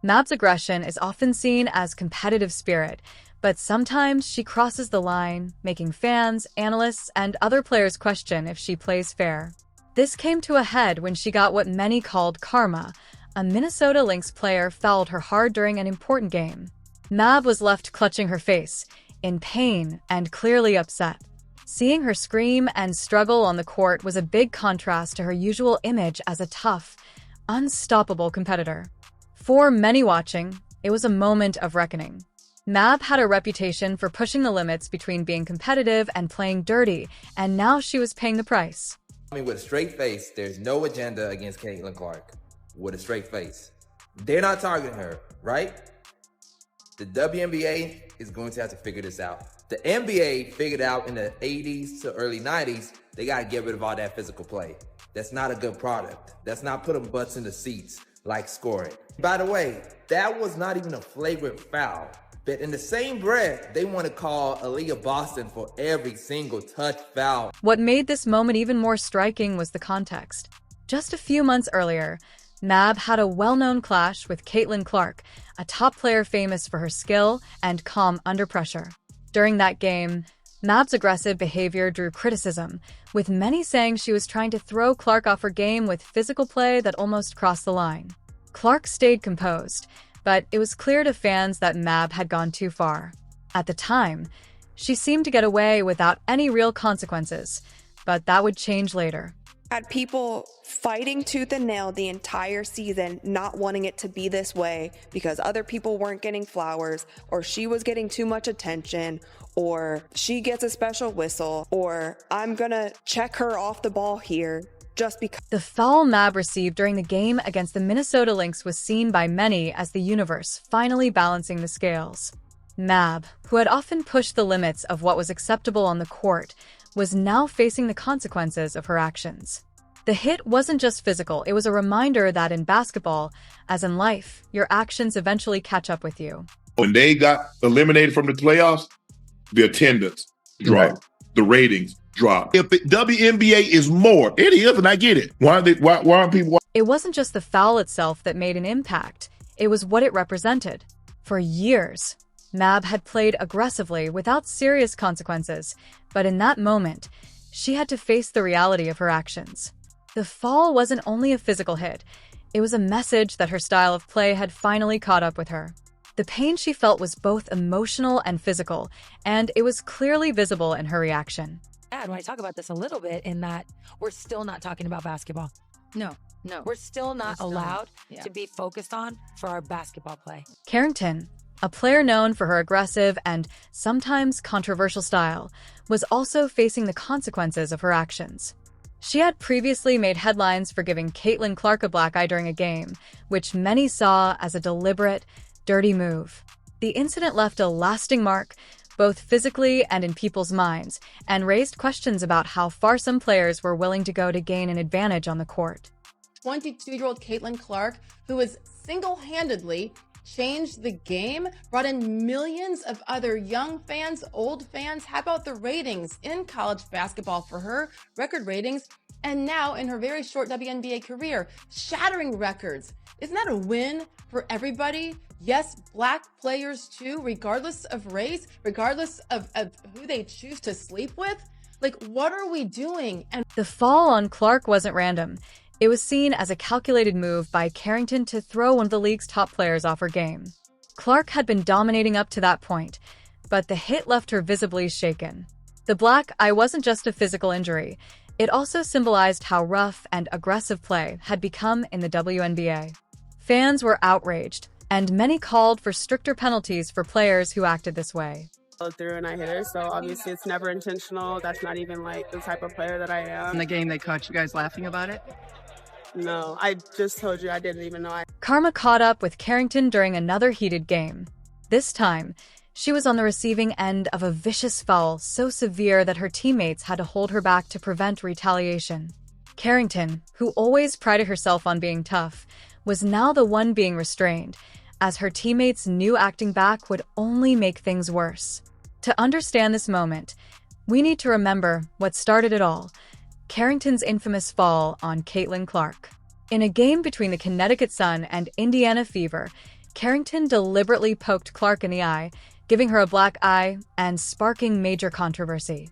Mab's aggression is often seen as competitive spirit, but sometimes she crosses the line, making fans, analysts, and other players question if she plays fair. This came to a head when she got what many called karma. A Minnesota Lynx player fouled her hard during an important game. Mab was left clutching her face, in pain and clearly upset. Seeing her scream and struggle on the court was a big contrast to her usual image as a tough, unstoppable competitor. For many watching, it was a moment of reckoning. Mab had a reputation for pushing the limits between being competitive and playing dirty, and now she was paying the price. With a straight face, there's no agenda against Caitlin Clark. With a straight face. They're not targeting her, right? The WNBA is going to have to figure this out. The NBA figured out in the 80s to early 90s, they got to get rid of all that physical play. That's not a good product. That's not putting butts in the seats like scoring. By the way, that was not even a flagrant foul. But in the same breath, they want to call Aaliyah Boston for every single touch foul. What made this moment even more striking was the context. Just a few months earlier, Mab had a well-known clash with Caitlin Clark, a top player famous for her skill and calm under pressure. During that game, Mab's aggressive behavior drew criticism, with many saying she was trying to throw Clark off her game with physical play that almost crossed the line. Clark stayed composed, but it was clear to fans that Mab had gone too far. At the time, she seemed to get away without any real consequences, but that would change later. Had people fighting tooth and nail the entire season, not wanting it to be this way because other people weren't getting flowers, or she was getting too much attention, or she gets a special whistle, or I'm gonna check her off the ball here just because. The foul Mab received during the game against the Minnesota Lynx was seen by many as the universe finally balancing the scales. Mab, who had often pushed the limits of what was acceptable on the court, was now facing the consequences of her actions. The hit wasn't just physical, it was a reminder that in basketball, as in life, your actions eventually catch up with you. When they got eliminated from the playoffs, the attendance dropped, the ratings dropped. If the WNBA is more, it is, and I get it. Why aren't people? It wasn't just the foul itself that made an impact, it was what it represented. For years, Mab had played aggressively without serious consequences, but in that moment, she had to face the reality of her actions. The fall wasn't only a physical hit, it was a message that her style of play had finally caught up with her. The pain she felt was both emotional and physical, and it was clearly visible in her reaction. When I talk about this a little bit, in that we're still not talking about basketball. No. We're still not allowed to be focused on for our basketball play. Carrington, a player known for her aggressive and sometimes controversial style, was also facing the consequences of her actions. She had previously made headlines for giving Caitlin Clark a black eye during a game, which many saw as a deliberate, dirty move. The incident left a lasting mark, both physically and in people's minds, and raised questions about how far some players were willing to go to gain an advantage on the court. 22-year-old Caitlin Clark, who was single-handedly changed the game, brought in millions of other young fans, old fans. How about the ratings in college basketball for her? Record ratings. And now in her very short WNBA career, shattering records. Isn't that a win for everybody? Yes, black players too, regardless of race, regardless of who they choose to sleep with. Like, what are we doing? And the fall on Clark wasn't random. It was seen as a calculated move by Carrington to throw one of the league's top players off her game. Clark had been dominating up to that point, but the hit left her visibly shaken. The black eye wasn't just a physical injury. It also symbolized how rough and aggressive play had become in the WNBA. Fans were outraged, and many called for stricter penalties for players who acted this way. Through and I hit her, so obviously it's never intentional. That's not even like the type of player that I am. In the game, they caught you guys laughing about it? No, I just told you I didn't even know. Karma caught up with Carrington during another heated game. This time, she was on the receiving end of a vicious foul so severe that her teammates had to hold her back to prevent retaliation. Carrington, who always prided herself on being tough, was now the one being restrained, as her teammates knew acting back would only make things worse. To understand this moment, we need to remember what started it all: Carrington's infamous fall on Caitlin Clark. In a game between the Connecticut Sun and Indiana Fever, Carrington deliberately poked Clark in the eye, giving her a black eye and sparking major controversy.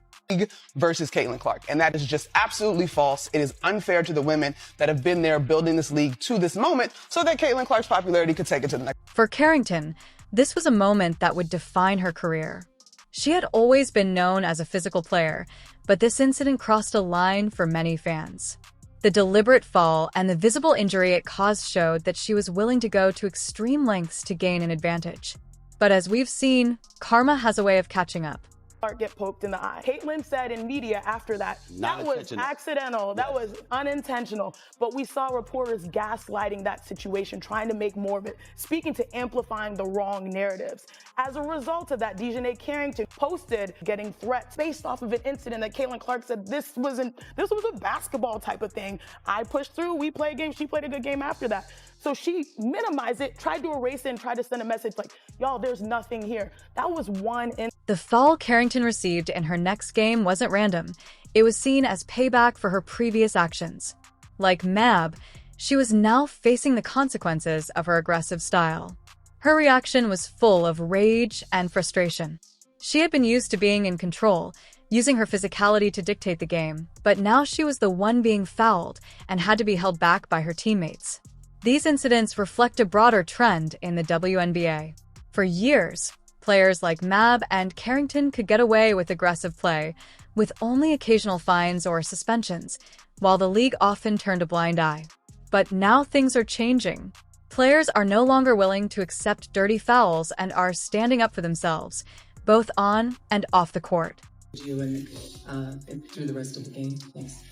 Versus Caitlin Clark, and that is just absolutely false. It is unfair to the women that have been there building this league to this moment so that Caitlin Clark's popularity could take it to the next. For Carrington, this was a moment that would define her career. She had always been known as a physical player, but this incident crossed a line for many fans. The deliberate fall and the visible injury it caused showed that she was willing to go to extreme lengths to gain an advantage. But as we've seen, karma has a way of catching up. Clark get poked in the eye. Caitlin said in media after that, that was accidental, that was unintentional, but we saw reporters gaslighting that situation, trying to make more of it, speaking to amplifying the wrong narratives. As a result of that, Dejanay Carrington posted getting threats based off of an incident that Caitlin Clark said this was a basketball type of thing. I pushed through, we played a game, she played a good game after that. So she minimized it, tried to erase it, and tried to send a message like, y'all, there's nothing here. That was one in. The fall Carrington received in her next game wasn't random. It was seen as payback for her previous actions. Like Mab, she was now facing the consequences of her aggressive style. Her reaction was full of rage and frustration. She had been used to being in control, using her physicality to dictate the game, but now she was the one being fouled and had to be held back by her teammates. These incidents reflect a broader trend in the WNBA. For years, players like Mab and Carrington could get away with aggressive play, with only occasional fines or suspensions, while the league often turned a blind eye. But now things are changing. Players are no longer willing to accept dirty fouls and are standing up for themselves, both on and off the court. You and through the rest of the game. Thanks.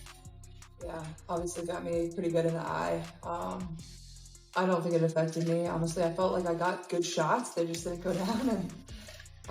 Yeah, obviously got me pretty good in the eye. I don't think it affected me. Honestly, I felt like I got good shots. They just didn't go down, and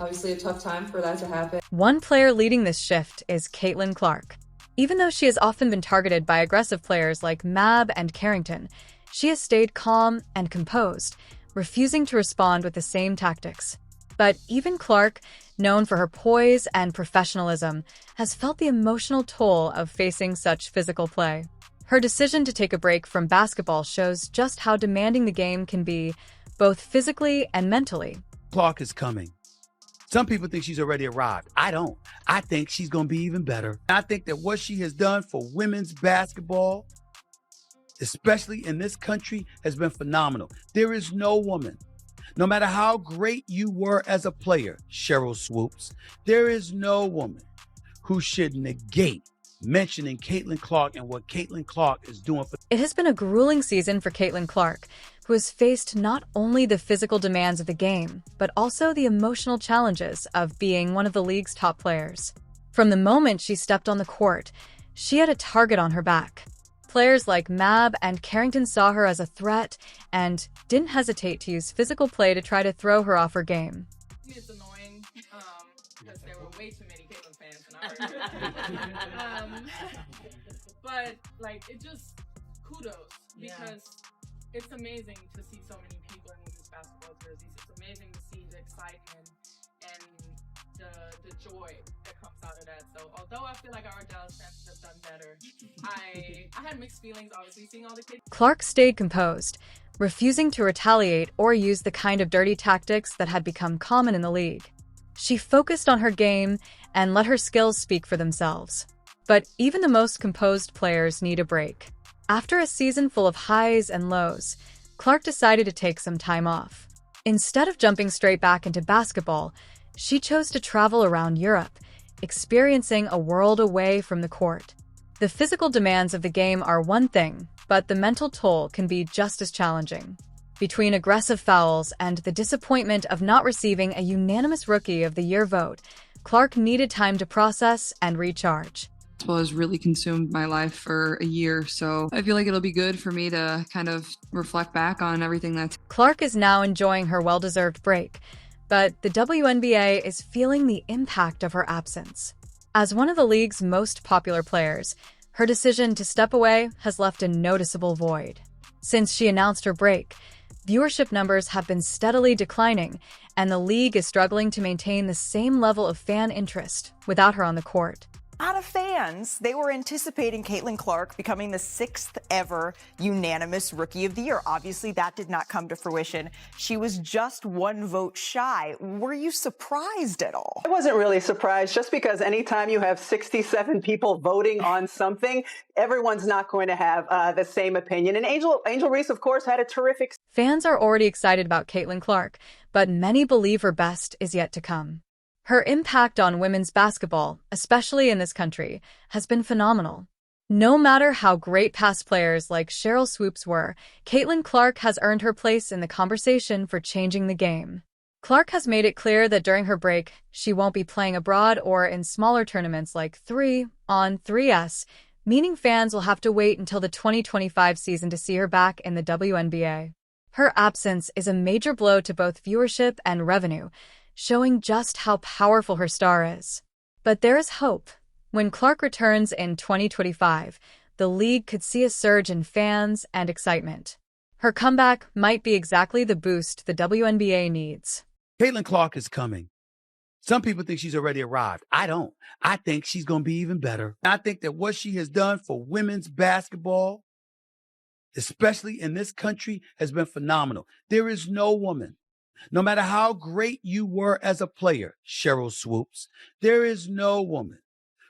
obviously a tough time for that to happen. One player leading this shift is Caitlin Clark. Even though she has often been targeted by aggressive players like Mab and Carrington, she has stayed calm and composed, refusing to respond with the same tactics. But even Clark, known for her poise and professionalism, has felt the emotional toll of facing such physical play. Her decision to take a break from basketball shows just how demanding the game can be, both physically and mentally. Clark is coming. Some people think she's already arrived. I don't. I think she's going to be even better. I think that what she has done for women's basketball, especially in this country, has been phenomenal. There is no woman, no matter how great you were as a player, Cheryl Swoops, there is no woman who should negate mentioning Caitlin Clark and what Caitlin Clark is doing for. It has been a grueling season for Caitlin Clark, who has faced not only the physical demands of the game, but also the emotional challenges of being one of the league's top players. From the moment she stepped on the court, she had a target on her back. Players like Mab and Carrington saw her as a threat and didn't hesitate to use physical play to try to throw her off her game. It's annoying because there were way too many Caitlin fans in our but like it just kudos because it's amazing to see so many people in women's basketball jerseys. It's amazing to see the excitement and the joy that comes out of that. So although I feel like our Dallas fans have done better, I had mixed feelings obviously seeing all the kids. Clark stayed composed, refusing to retaliate or use the kind of dirty tactics that had become common in the league. She focused on her game and let her skills speak for themselves. But even the most composed players need a break. After a season full of highs and lows, Clark decided to take some time off. Instead of jumping straight back into basketball, she chose to travel around Europe, experiencing a world away from the court. The physical demands of the game are one thing, but the mental toll can be just as challenging. Between aggressive fouls and the disappointment of not receiving a unanimous Rookie of the Year vote, Clark needed time to process and recharge. Basketball has really consumed my life for a year, so I feel like it'll be good for me to kind of reflect back on everything that's. Clark is now enjoying her well-deserved break, but the WNBA is feeling the impact of her absence. As one of the league's most popular players, her decision to step away has left a noticeable void. Since she announced her break, viewership numbers have been steadily declining, and the league is struggling to maintain the same level of fan interest without her on the court. A lot of fans, they were anticipating Caitlin Clark becoming the 6th ever unanimous Rookie of the Year. Obviously, that did not come to fruition. She was just 1 vote shy. Were you surprised at all? I wasn't really surprised, just because anytime you have 67 people voting on something, everyone's not going to have the same opinion. And Angel Reese, of course, had a terrific... Fans are already excited about Caitlin Clark, but many believe her best is yet to come. Her impact on women's basketball, especially in this country, has been phenomenal. No matter how great past players like Sheryl Swoopes were, Caitlin Clark has earned her place in the conversation for changing the game. Clark has made it clear that during her break, she won't be playing abroad or in smaller tournaments like 3-on-3s, meaning fans will have to wait until the 2025 season to see her back in the WNBA. Her absence is a major blow to both viewership and revenue, showing just how powerful her star is. But there is hope. When Clark returns in 2025, the league could see a surge in fans and excitement. Her comeback might be exactly the boost the WNBA needs. Caitlin Clark is coming. Some people think she's already arrived. I don't. I think she's going to be even better. I think that what she has done for women's basketball, especially in this country, has been phenomenal. There is no woman, no matter how great you were as a player, Sheryl Swoopes, there is no woman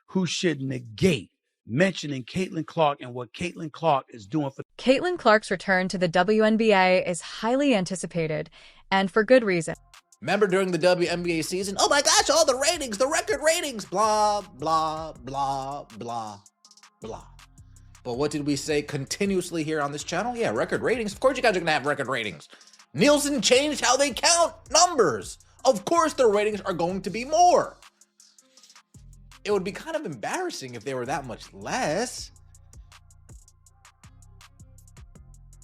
who should negate mentioning Caitlin Clark and what Caitlin Clark is doing for... Caitlin Clark's return to the WNBA is highly anticipated, and for good reason. Remember during the WNBA season, oh my gosh, all the ratings, the record ratings, blah, blah, blah, blah, blah. But what did we say continuously here on this channel? Yeah, record ratings. Of course you guys are going to have record ratings. Nielsen changed how they count numbers. Of course their ratings are going to be more. It would be kind of embarrassing if they were that much less.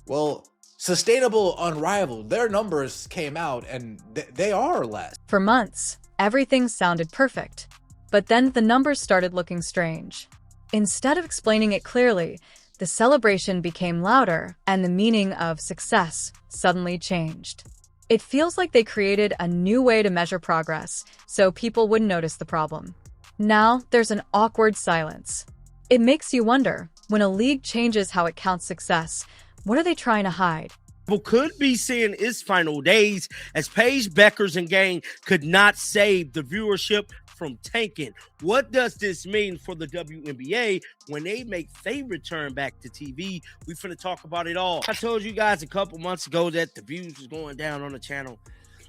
Well, Sustainable Unrivaled, their numbers came out and they are less. For months, everything sounded perfect. But then the numbers started looking strange. Instead of explaining it clearly, the celebration became louder, and the meaning of success suddenly changed. It feels like they created a new way to measure progress, so people wouldn't notice the problem. Now, there's an awkward silence. It makes you wonder, when a league changes how it counts success, what are they trying to hide? People could be seeing its final days, as Paige Beckers and gang could not save the viewership from tanking. What does this mean for the WNBA when they make their return back to TV? We finna talk about it all. I told you guys a couple months ago that the views was going down on the channel.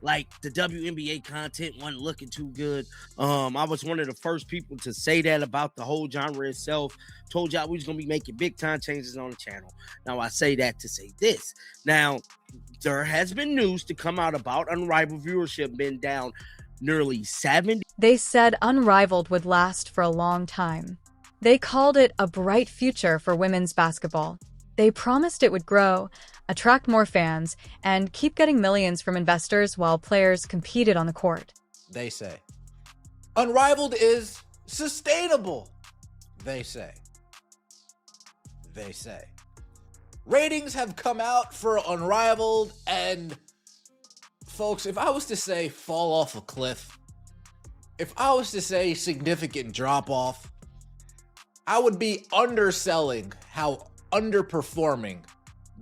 Like, the WNBA content wasn't looking too good. I was one of the first people to say that about the whole genre itself. Told y'all we was going to be making big time changes on the channel. Now, I say that to say this. Now, there has been news to come out about Unrivaled viewership being down nearly 70. They said Unrivaled would last for a long time. They called it a bright future for women's basketball. They promised it would grow, attract more fans, and keep getting millions from investors while players competed on the court. They say. Unrivaled is sustainable. They say. They say. Ratings have come out for Unrivaled, and folks, if I was to say fall off a cliff, if I was to say significant drop off, I would be underselling how underperforming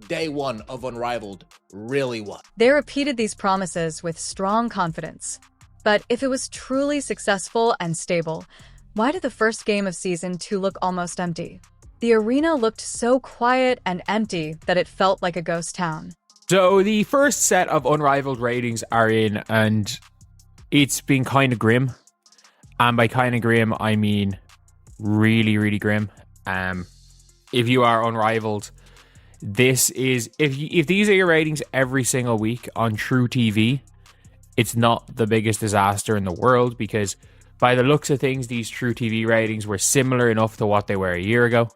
day one of Unrivaled really was. They repeated these promises with strong confidence. But if it was truly successful and stable, why did the first game of Season 2 look almost empty? The arena looked so quiet and empty that it felt like a ghost town. So the first set of Unrivaled ratings are in, and it's been kind of grim. And by kind of grim, I mean really, really grim. If you are Unrivaled, this is, if these are your ratings every single week on True TV, it's not the biggest disaster in the world, because by the looks of things, these True TV ratings were similar enough to what they were a year ago.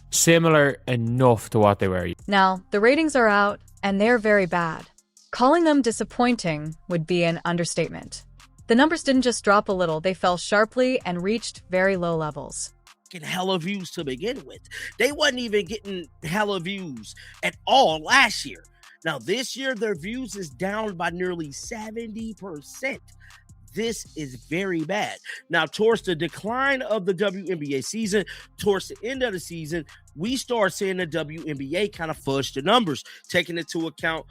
Similar enough to what they were. Now, the ratings are out, and they're very bad. Calling them disappointing would be an understatement. The numbers didn't just drop a little, they fell sharply and reached very low levels. Hella views to begin with. They wasn't even getting hella views at all last year. Now this year their views is down by nearly 70%. this is very bad. Now, towards the decline of the WNBA season, towards the end of the season, we start seeing the WNBA kind of fudge the numbers, taking into account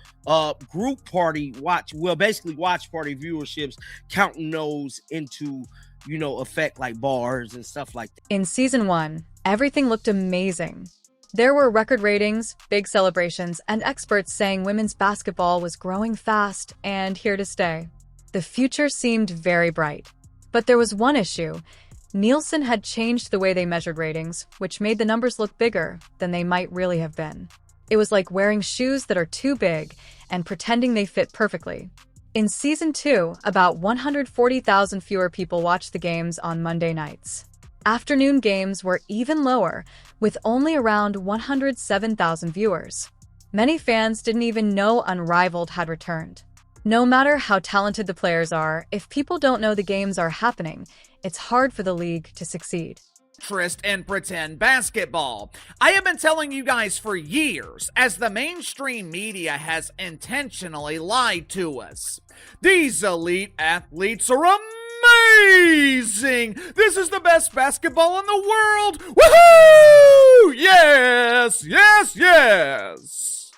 group party watch party viewerships, counting those into, effect like bars and stuff like that. In season 1, everything looked amazing. There were record ratings, big celebrations, and experts saying women's basketball was growing fast and here to stay. The future seemed very bright. But there was one issue. Nielsen had changed the way they measured ratings, which made the numbers look bigger than they might really have been. It was like wearing shoes that are too big and pretending they fit perfectly. In season 2, about 140,000 fewer people watched the games on Monday nights. Afternoon games were even lower, with only around 107,000 viewers. Many fans didn't even know Unrivaled had returned. No matter how talented the players are, if people don't know the games are happening, it's hard for the league to succeed. Interest in pretend basketball. I have been telling you guys for years, as the mainstream media has intentionally lied to us. These elite athletes are amazing! This is the best basketball in the world! Woohoo! Yes, yes, yes!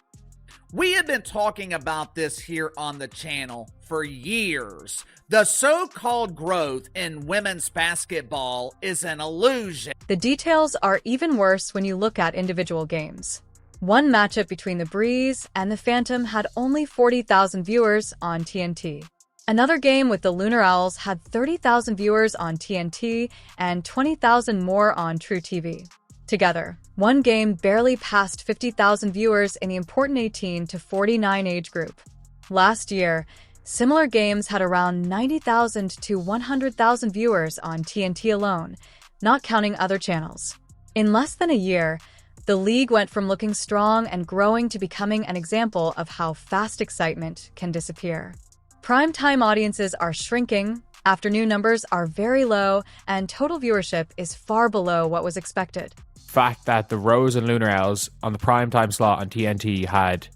We have been talking about this here on the channel for years. The so-called growth in women's basketball is an illusion. The details are even worse when you look at individual games. One matchup between the Breeze and the Phantom had only 40,000 viewers on TNT. Another game with the Lunar Owls had 30,000 viewers on TNT and 20,000 more on True TV. Together, one game barely passed 50,000 viewers in the important 18 to 49 age group. Last year, similar games had around 90,000 to 100,000 viewers on TNT alone, not counting other channels. In less than a year, the league went from looking strong and growing to becoming an example of how fast excitement can disappear. Primetime audiences are shrinking, afternoon numbers are very low, and total viewership is far below what was expected. Fact that the Rose and Lunar Owls on the primetime slot on TNT had...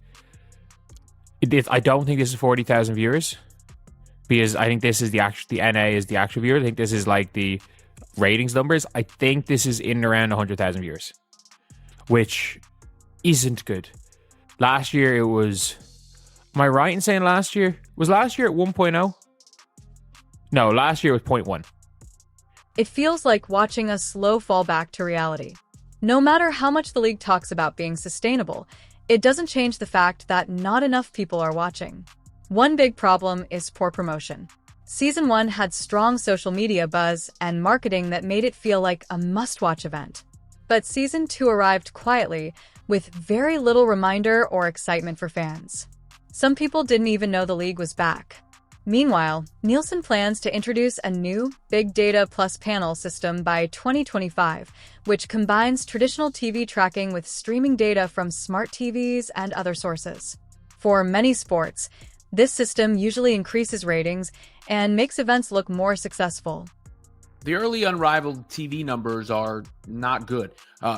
I don't think this is 40,000 viewers, because I think this is the NA is the actual viewer. I think this is like the ratings numbers. I think this is in and around 100,000 viewers, which isn't good. Last year it was... Am I right in saying last year? Was last year at 1.0? No, last year was 0.1. It feels like watching a slow fall back to reality. No matter how much the league talks about being sustainable, it doesn't change the fact that not enough people are watching. One big problem is poor promotion. Season 1 had strong social media buzz and marketing that made it feel like a must-watch event. But Season 2 arrived quietly, with very little reminder or excitement for fans. Some people didn't even know the league was back. Meanwhile, Nielsen plans to introduce a new Big Data Plus panel system by 2025, which combines traditional TV tracking with streaming data from smart TVs and other sources. For many sports, this system usually increases ratings and makes events look more successful. The early Unrivaled TV numbers are not good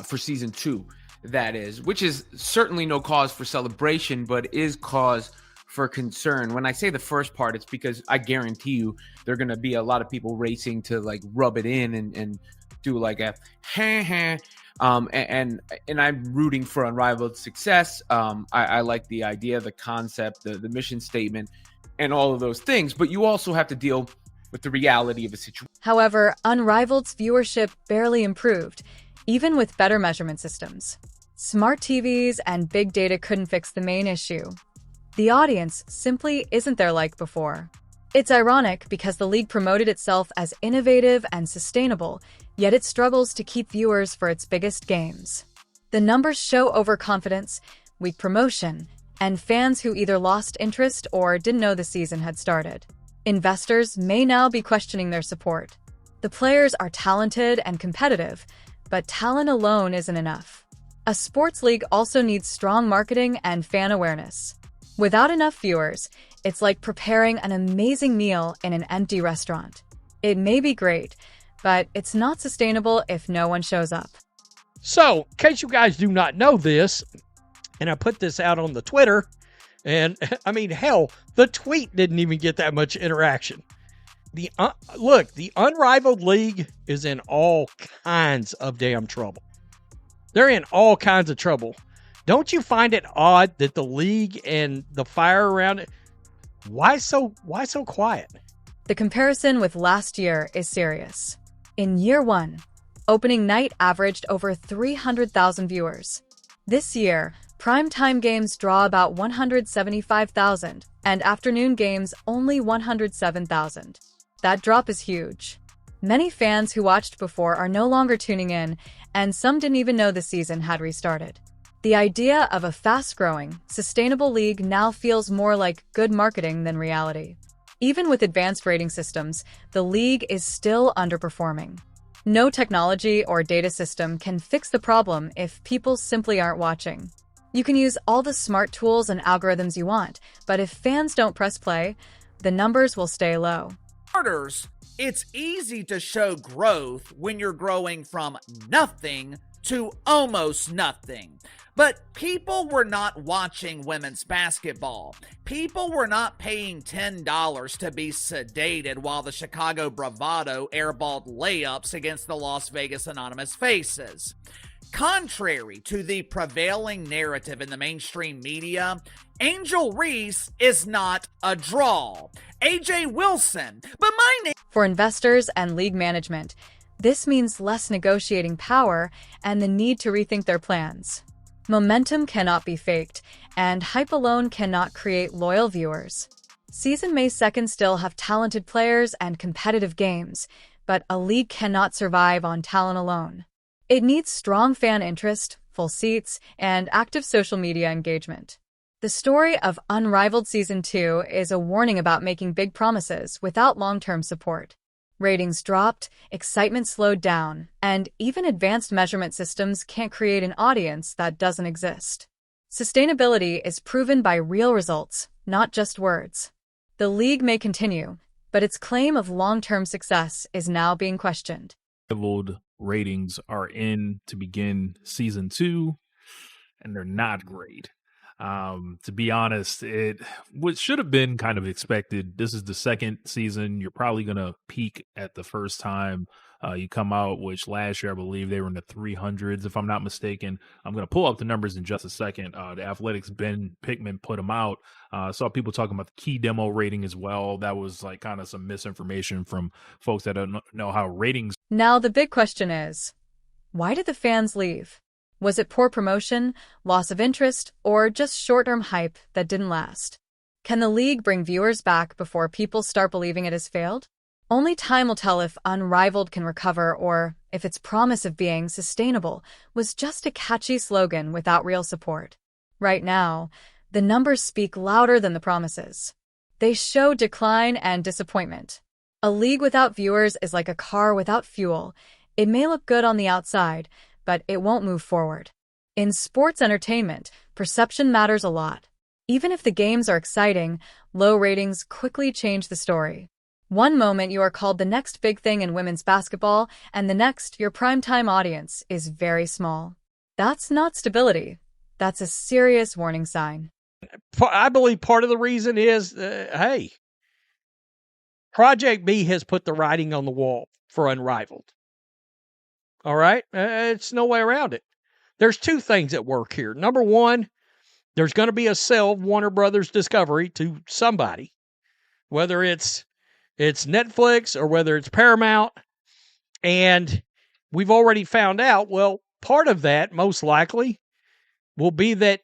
for Season 2, that is, which is certainly no cause for celebration, but is cause for concern. When I say the first part, it's because I guarantee you there are going to be a lot of people racing to like rub it in and do like a and I'm rooting for Unrivaled success. I like the idea, the concept, the mission statement, and all of those things, but you also have to deal with the reality of a situation. However, Unrivaled's viewership barely improved, even with better measurement systems. Smart TVs and big data couldn't fix the main issue. The audience simply isn't there like before. It's ironic because the league promoted itself as innovative and sustainable, yet it struggles to keep viewers for its biggest games. The numbers show overconfidence, weak promotion, and fans who either lost interest or didn't know the season had started. Investors may now be questioning their support. The players are talented and competitive, but talent alone isn't enough. A sports league also needs strong marketing and fan awareness. Without enough viewers, it's like preparing an amazing meal in an empty restaurant. It may be great, but it's not sustainable if no one shows up. So, in case you guys do not know this, and I put this out on the Twitter, and I mean, hell, the tweet didn't even get that much interaction. Look, the Unrivaled League is in all kinds of damn trouble. They're in all kinds of trouble. Don't you find it odd that the league and the fire around it, why so quiet? The comparison with last year is serious. In year one, opening night averaged over 300,000 viewers. This year, primetime games draw about 175,000, and afternoon games only 107,000. That drop is huge. Many fans who watched before are no longer tuning in, and some didn't even know the season had restarted. The idea of a fast-growing, sustainable league now feels more like good marketing than reality. Even with advanced rating systems, the league is still underperforming. No technology or data system can fix the problem if people simply aren't watching. You can use all the smart tools and algorithms you want, but if fans don't press play, the numbers will stay low. Starters, it's easy to show growth when you're growing from nothing to almost nothing. But people were not watching women's basketball. People were not paying $10 to be sedated while the Chicago Bravado airballed layups against the Las Vegas Anonymous Faces. Contrary to the prevailing narrative in the mainstream media, Angel Reese is not a draw. AJ Wilson, but my name... For investors and league management, this means less negotiating power and the need to rethink their plans. Momentum cannot be faked, and hype alone cannot create loyal viewers. Season may 2nd still have talented players and competitive games, but a league cannot survive on talent alone. It needs strong fan interest, full seats, and active social media engagement. The story of Unrivaled Season 2 is a warning about making big promises without long-term support. Ratings dropped, excitement slowed down, and even advanced measurement systems can't create an audience that doesn't exist. Sustainability is proven by real results, not just words. The league may continue, but its claim of long-term success is now being questioned. Ratings are in to begin season 2, and they're not great. To be honest, what should have been kind of expected. This is the 2nd season. You're probably going to peak at the first time you come out, which last year I believe they were in the 300s, if I'm not mistaken. I'm going to pull up the numbers in just a second. The Athletics' Ben Pickman put them out. Saw people talking about the key demo rating as well. That was like kind of some misinformation from folks that don't know how ratings. Now the big question is, why did the fans leave? Was it poor promotion, loss of interest, or just short-term hype that didn't last? Can the league bring viewers back before people start believing it has failed? Only time will tell if Unrivaled can recover or if its promise of being sustainable was just a catchy slogan without real support. Right now, the numbers speak louder than the promises. They show decline and disappointment. A league without viewers is like a car without fuel. It may look good on the outside, but it won't move forward. In sports entertainment, perception matters a lot. Even if the games are exciting, low ratings quickly change the story. One moment you are called the next big thing in women's basketball, and the next your primetime audience is very small. That's not stability. That's a serious warning sign. I believe part of the reason is, hey, Project B has put the writing on the wall for Unrivaled. All right? It's no way around it. There's 2 things at work here. Number one, there's going to be a sale of Warner Brothers Discovery to somebody, whether it's Netflix or whether it's Paramount. And we've already found out, well, part of that, most likely, will be that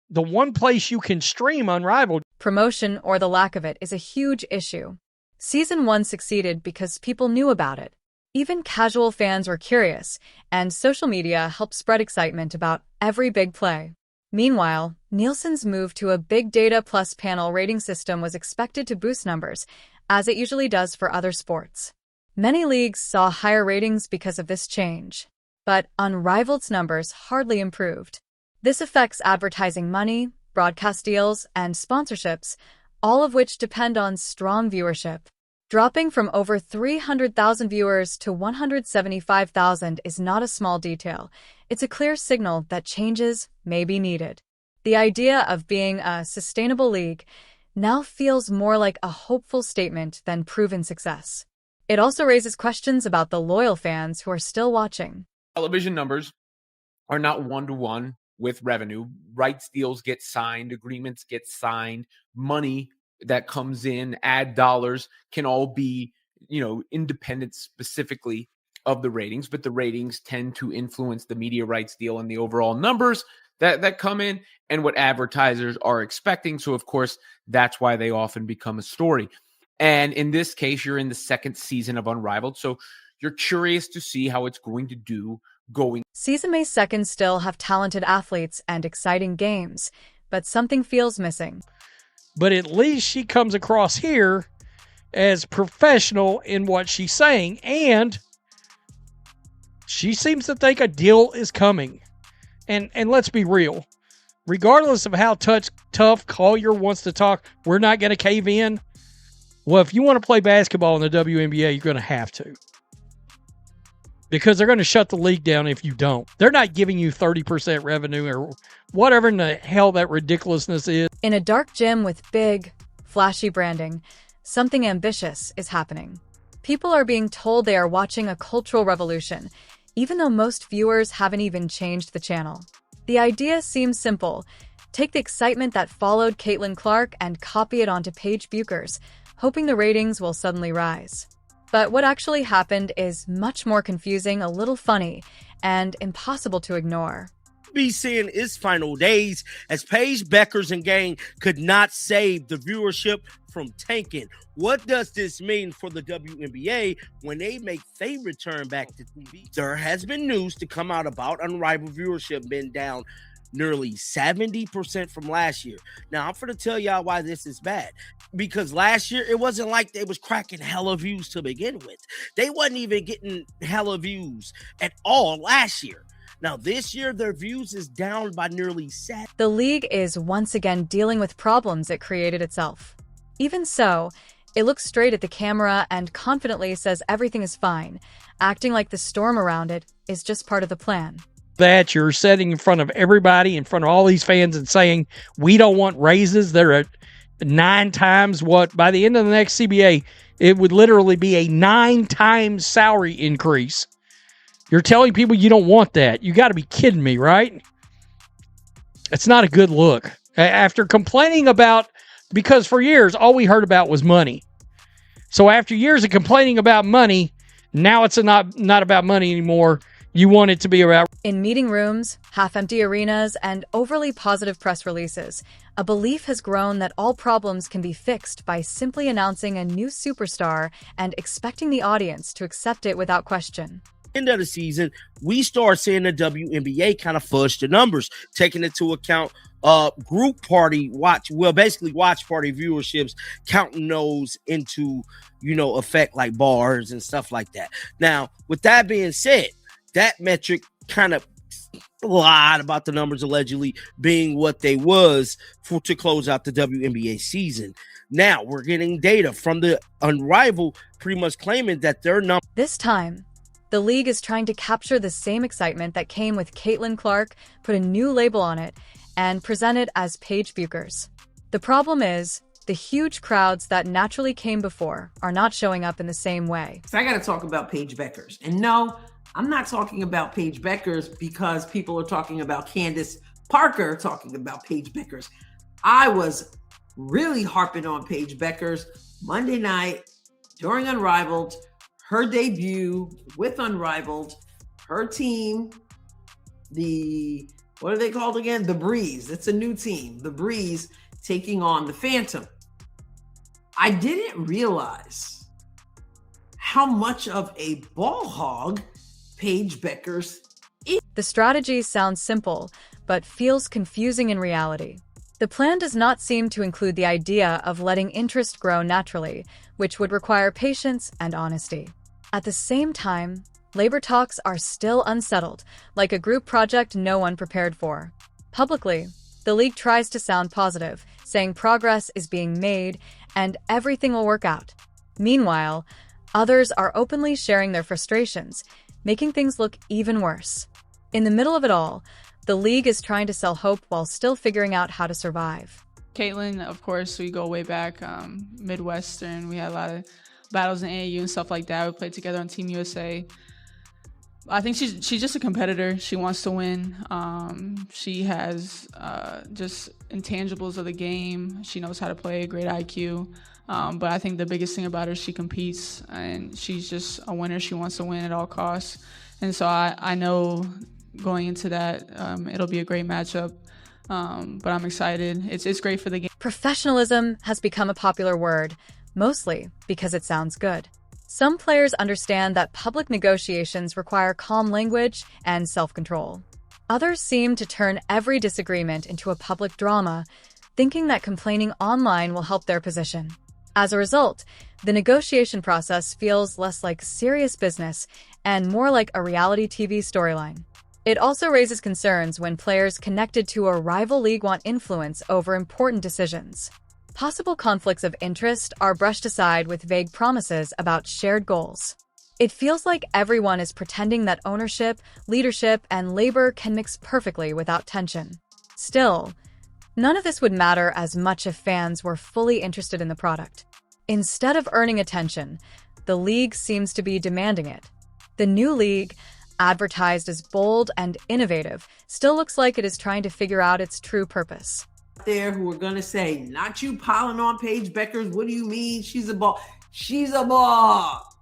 the one place you can stream Unrivaled. Promotion, or the lack of it, is a huge issue. Season 1 succeeded because people knew about it. Even casual fans were curious, and social media helped spread excitement about every big play. Meanwhile, Nielsen's move to a big data plus panel rating system was expected to boost numbers, as it usually does for other sports. Many leagues saw higher ratings because of this change, but Unrivaled's numbers hardly improved. This affects advertising money, broadcast deals, and sponsorships, all of which depend on strong viewership. Dropping from over 300,000 viewers to 175,000 is not a small detail. It's a clear signal that changes may be needed. The idea of being a sustainable league now feels more like a hopeful statement than proven success. It also raises questions about the loyal fans who are still watching. Television numbers are not one-to-one with revenue. Rights deals get signed, agreements get signed, money that comes in, ad dollars can all be, independent specifically of the ratings, but the ratings tend to influence the media rights deal and the overall numbers that come in and what advertisers are expecting. So, of course, that's why they often become a story. And in this case, you're in the second season of Unrivaled, so you're curious to see how it's going to do going. Season May 2nd still have talented athletes and exciting games, but something feels missing. But at least she comes across here as professional in what she's saying, and she seems to think a deal is coming. And let's be real. Regardless of how tough Collier wants to talk, we're not going to cave in. Well, if you want to play basketball in the WNBA, you're going to have to. Because they're going to shut the league down if you don't. They're not giving you 30% revenue or whatever in the hell that ridiculousness is. In a dark gym with big, flashy branding, something ambitious is happening. People are being told they are watching a cultural revolution, even though most viewers haven't even changed the channel. The idea seems simple. Take the excitement that followed Caitlin Clark and copy it onto Paige Bueckers, hoping the ratings will suddenly rise. But what actually happened is much more confusing, a little funny, and impossible to ignore. Be seeing its final days as Paige Bueckers and gang could not save the viewership from tanking. What does this mean for the WNBA when they make their return back to TV? There has been news to come out about Unrivaled viewership being down nearly 70% from last year. Now, I'm going to tell y'all why this is bad. Because last year, it wasn't like they was cracking hella views to begin with. They wasn't even getting hella views at all last year. Now, this year, their views is down by nearly 7%. The league is once again dealing with problems it created itself. Even so, it looks straight at the camera and confidently says everything is fine, acting like the storm around it is just part of the plan. That you're sitting in front of everybody, in front of all these fans and saying, we don't want raises. They're at 9 times what, by the end of the next CBA, it would literally be a 9 times salary increase. You're telling people you don't want that. You got to be kidding me, right? It's not a good look. After complaining about, because for years, all we heard about was money. So after years of complaining about money, now it's not about money anymore. You want it to be about. In meeting rooms, half-empty arenas, and overly positive press releases, a belief has grown that all problems can be fixed by simply announcing a new superstar and expecting the audience to accept it without question. End of the season, we start seeing the WNBA kind of fudge the numbers, taking into account group party watch party viewerships, counting those into, effect like bars and stuff like that. Now, with that being said, that metric kind of lied about the numbers allegedly being what they was to close out the WNBA season. Now, we're getting data from the Unrivaled pretty much claiming that their number. This time, the league is trying to capture the same excitement that came with Caitlin Clark, put a new label on it, and present it as Paige Bueckers. The problem is, the huge crowds that naturally came before are not showing up in the same way. So I got to talk about Paige Bueckers. And no, I'm not talking about Paige Bueckers because people are talking about Candace Parker talking about Paige Bueckers. I was really harping on Paige Bueckers Monday night during Unrivaled, her debut with Unrivaled, her team, what are they called again? The Breeze. It's a new team. The Breeze taking on the Phantom. I didn't realize how much of a ball hog Paige Bueckers is. The strategy sounds simple, but feels confusing in reality. The plan does not seem to include the idea of letting interest grow naturally, which would require patience and honesty. At the same time, labor talks are still unsettled, like a group project no one prepared for. Publicly, the league tries to sound positive, saying progress is being made and everything will work out. Meanwhile, others are openly sharing their frustrations, making things look even worse. In the middle of it all, the league is trying to sell hope while still figuring out how to survive. Caitlin, of course, we go way back, Midwestern. We had a lot of battles in AAU and stuff like that. We played together on Team USA. I think she's just a competitor. She wants to win. She has just intangibles of the game. She knows how to play, a great IQ. But I think the biggest thing about her is she competes, and she's just a winner. She wants to win at all costs. And so I know going into that, it'll be a great matchup. But I'm excited. It's great for the game. Professionalism has become a popular word, mostly because it sounds good. Some players understand that public negotiations require calm language and self-control. Others seem to turn every disagreement into a public drama, thinking that complaining online will help their position. As a result, the negotiation process feels less like serious business and more like a reality TV storyline. It also raises concerns when players connected to a rival league want influence over important decisions. Possible conflicts of interest are brushed aside with vague promises about shared goals. It feels like everyone is pretending that ownership, leadership, and labor can mix perfectly without tension. Still, none of this would matter as much if fans were fully interested in the product. Instead of earning attention, the league seems to be demanding it. The new league, advertised as bold and innovative, still looks like it is trying to figure out its true purpose. There who are going to say, not you piling on Paige Beckers. What do you mean? She's a ball. She's a ball.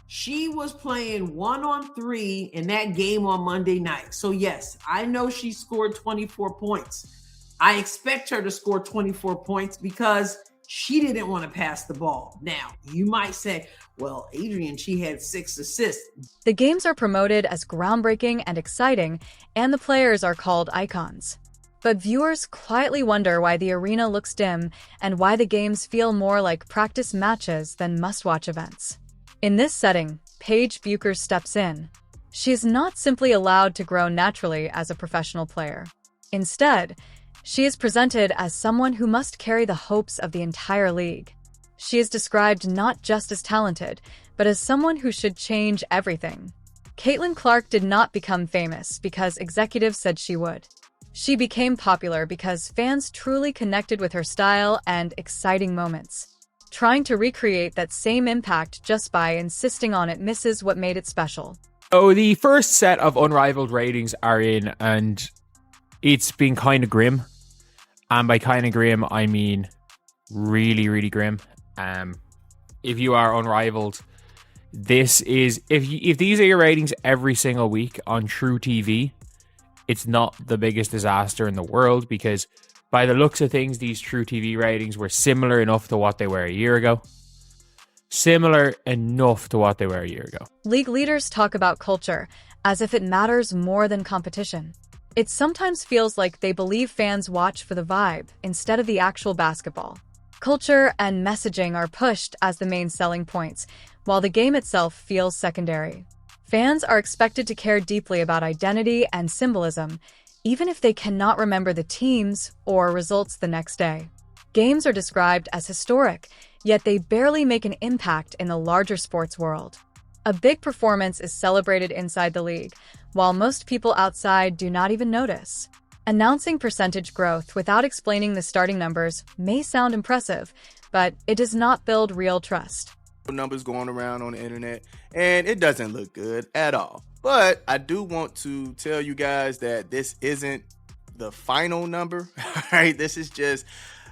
She was playing 1-on-3 in that game on Monday night. So yes, I know she scored 24 points. I expect her to score 24 points because she didn't want to pass the ball. Now, you might say, well, Adrian, she had 6 assists. The games are promoted as groundbreaking and exciting, and the players are called icons. But viewers quietly wonder why the arena looks dim and why the games feel more like practice matches than must-watch events. In this setting, Paige Bueckers steps in. She is not simply allowed to grow naturally as a professional player. Instead, she is presented as someone who must carry the hopes of the entire league. She is described not just as talented, but as someone who should change everything. Caitlin Clark did not become famous because executives said she would. She became popular because fans truly connected with her style and exciting moments. Trying to recreate that same impact just by insisting on it misses what made it special. Oh, the first set of unrivaled ratings are in, and it's been kind of grim. And by kind of grim, I mean really, really grim. If you are unrivaled, this is if these are your ratings every single week on True TV, it's not the biggest disaster in the world, because by the looks of things, these True TV ratings were similar enough to what they were a year ago. Similar enough to what they were a year ago. League leaders talk about culture as if it matters more than competition. It sometimes feels like they believe fans watch for the vibe instead of the actual basketball. Culture and messaging are pushed as the main selling points, while the game itself feels secondary. Fans are expected to care deeply about identity and symbolism, even if they cannot remember the teams or results the next day. Games are described as historic, yet they barely make an impact in the larger sports world. A big performance is celebrated inside the league, while most people outside do not even notice. Announcing percentage growth without explaining the starting numbers may sound impressive, but it does not build real trust. Numbers going around on the internet, and it doesn't look good at all. But I do want to tell you guys that this isn't the final number. All right, this is just,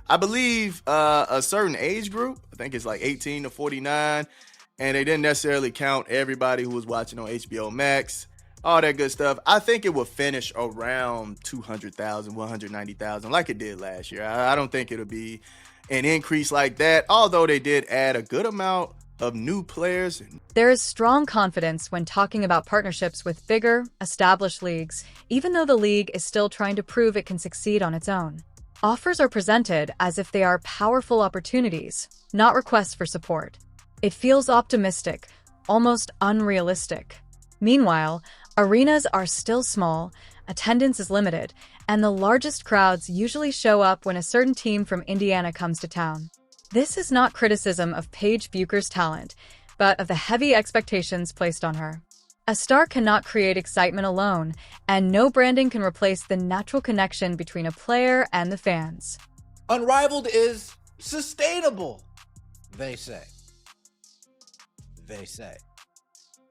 I believe, a certain age group. I think it's like 18 to 49, and they didn't necessarily count everybody who was watching on HBO Max, all that good stuff. I think it will finish around 200,000, 190,000 like it did last year. I don't think it'll be an increase like that, although they did add a good amount of new players. There is strong confidence when talking about partnerships with bigger, established leagues, even though the league is still trying to prove it can succeed on its own. Offers are presented as if they are powerful opportunities, not requests for support. It feels optimistic, almost unrealistic. Meanwhile, arenas are still small, attendance is limited, and the largest crowds usually show up when a certain team from Indiana comes to town. This is not criticism of Paige Bueckers' talent, but of the heavy expectations placed on her. A star cannot create excitement alone, and no branding can replace the natural connection between a player and the fans. Unrivaled is sustainable, they say. They say.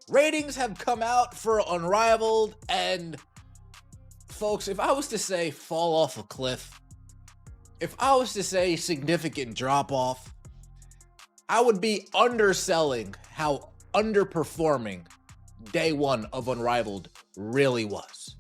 Ratings have come out for Unrivaled, and folks, if I was to say fall off a cliff, if I was to say significant drop off, I would be underselling how underperforming day one of Unrivaled really was.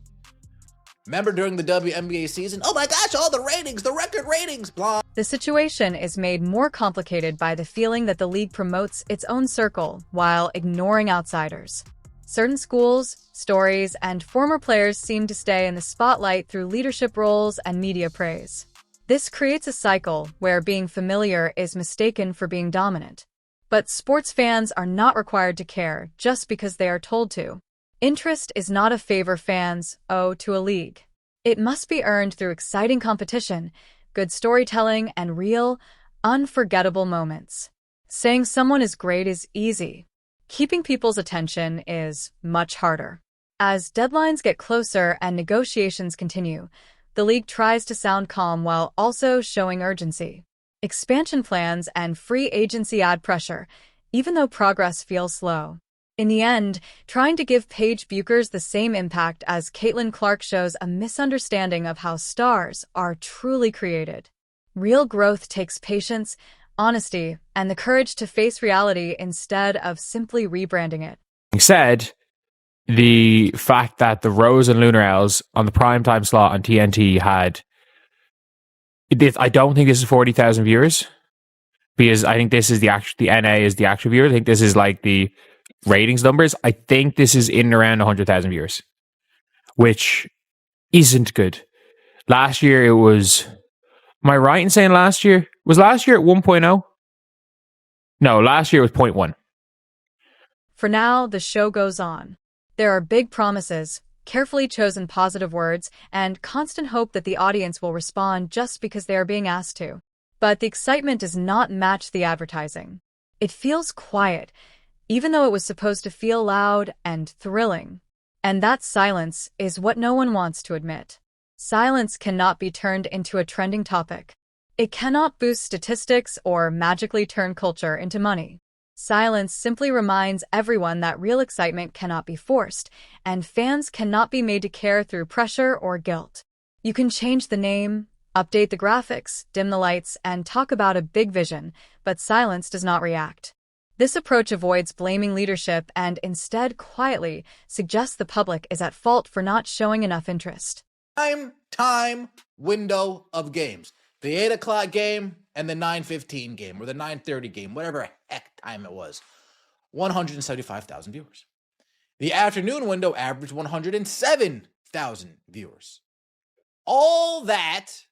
Remember during the WNBA season, oh my gosh, all the ratings, the record ratings, blah. The situation is made more complicated by the feeling that the league promotes its own circle while ignoring outsiders. Certain schools, stories, and former players seem to stay in the spotlight through leadership roles and media praise. This creates a cycle where being familiar is mistaken for being dominant. But sports fans are not required to care just because they are told to. Interest is not a favor fans owe to a league. It must be earned through exciting competition, good storytelling, and real, unforgettable moments. Saying someone is great is easy. Keeping people's attention is much harder. As deadlines get closer and negotiations continue, the league tries to sound calm while also showing urgency. Expansion plans and free agency add pressure, even though progress feels slow. In the end, trying to give Paige Bueckers the same impact as Caitlin Clark shows a misunderstanding of how stars are truly created. Real growth takes patience, honesty, and the courage to face reality instead of simply rebranding it. Said, the fact that the Rose and Lunar Owls on the primetime slot on TNT had, I don't think this is 40,000 viewers, because I think this is the NA is the actual viewers. I think this is like the ratings numbers. I think this is in and around 100,000 viewers, which isn't good. Last year it was, am I right in saying last year at 1.0? No, last year was 0.1. For now, the show goes on. There are big promises, carefully chosen positive words, and constant hope that the audience will respond just because they are being asked to. But the excitement does not match the advertising. It feels quiet, even though it was supposed to feel loud and thrilling. And that silence is what no one wants to admit. Silence cannot be turned into a trending topic. It cannot boost statistics or magically turn culture into money. Silence simply reminds everyone that real excitement cannot be forced, and fans cannot be made to care through pressure or guilt. You can change the name, update the graphics, dim the lights, and talk about a big vision, but silence does not react. This approach avoids blaming leadership and instead quietly suggests the public is at fault for not showing enough interest. Time window of games. The 8 o'clock game and the 9:15 game, or the 9:30 game, whatever heck time it was. 175,000 viewers. The afternoon window averaged 107,000 viewers. All that,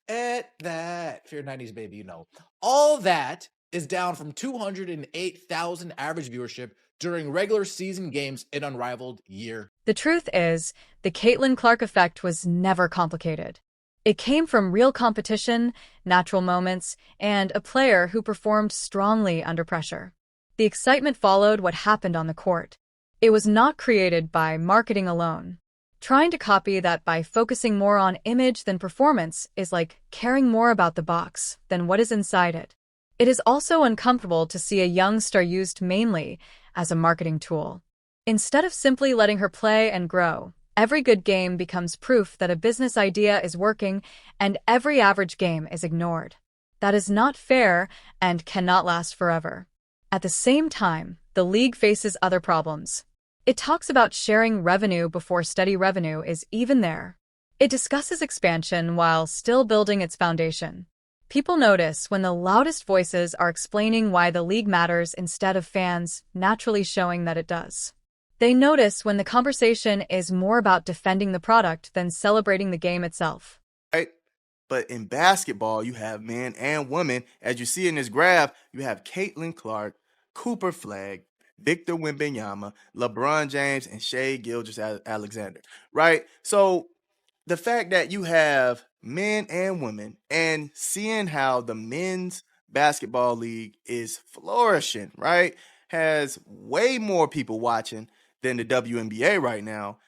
if you're a 90s baby, you know. All that is down from 208,000 average viewership during regular season games in Unrivaled year. The truth is, the Caitlin Clark effect was never complicated. It came from real competition, natural moments, and a player who performed strongly under pressure. The excitement followed what happened on the court. It was not created by marketing alone. Trying to copy that by focusing more on image than performance is like caring more about the box than what is inside it. It is also uncomfortable to see a young star used mainly as a marketing tool. Instead of simply letting her play and grow, every good game becomes proof that a business idea is working, and every average game is ignored. That is not fair and cannot last forever. At the same time, the league faces other problems. It talks about sharing revenue before steady revenue is even there. It discusses expansion while still building its foundation. People notice when the loudest voices are explaining why the league matters instead of fans naturally showing that it does. They notice when the conversation is more about defending the product than celebrating the game itself. Right? But in basketball, you have men and women. As you see in this graph, you have Caitlin Clark, Cooper Flagg, Victor Wembanyama, LeBron James, and Shai Gilgeous-Alexander, right? So the fact that you have men and women and seeing how the men's basketball league is flourishing, right? Has way more people watching than the WNBA right now.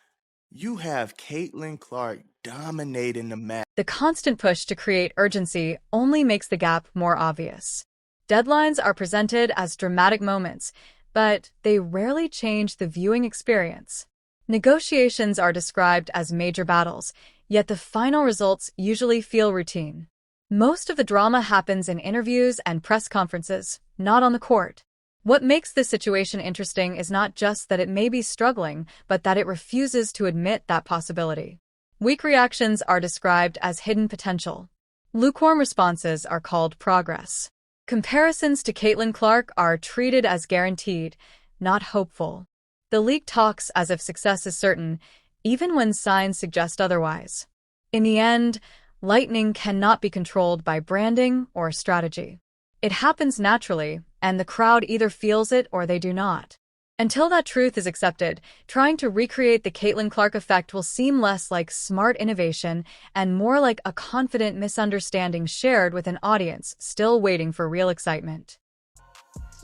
You have Caitlin Clark dominating the match. The constant push to create urgency only makes the gap more obvious. Deadlines are presented as dramatic moments, but they rarely change the viewing experience. Negotiations are described as major battles, yet the final results usually feel routine. Most of the drama happens in interviews and press conferences, not on the court. What makes this situation interesting is not just that it may be struggling, but that it refuses to admit that possibility. Weak reactions are described as hidden potential. Lukewarm responses are called progress. Comparisons to Caitlin Clark are treated as guaranteed, not hopeful. The league talks as if success is certain, even when signs suggest otherwise. In the end, lightning cannot be controlled by branding or strategy. It happens naturally, and the crowd either feels it or they do not. Until that truth is accepted, trying to recreate the Caitlin Clark effect will seem less like smart innovation and more like a confident misunderstanding shared with an audience still waiting for real excitement.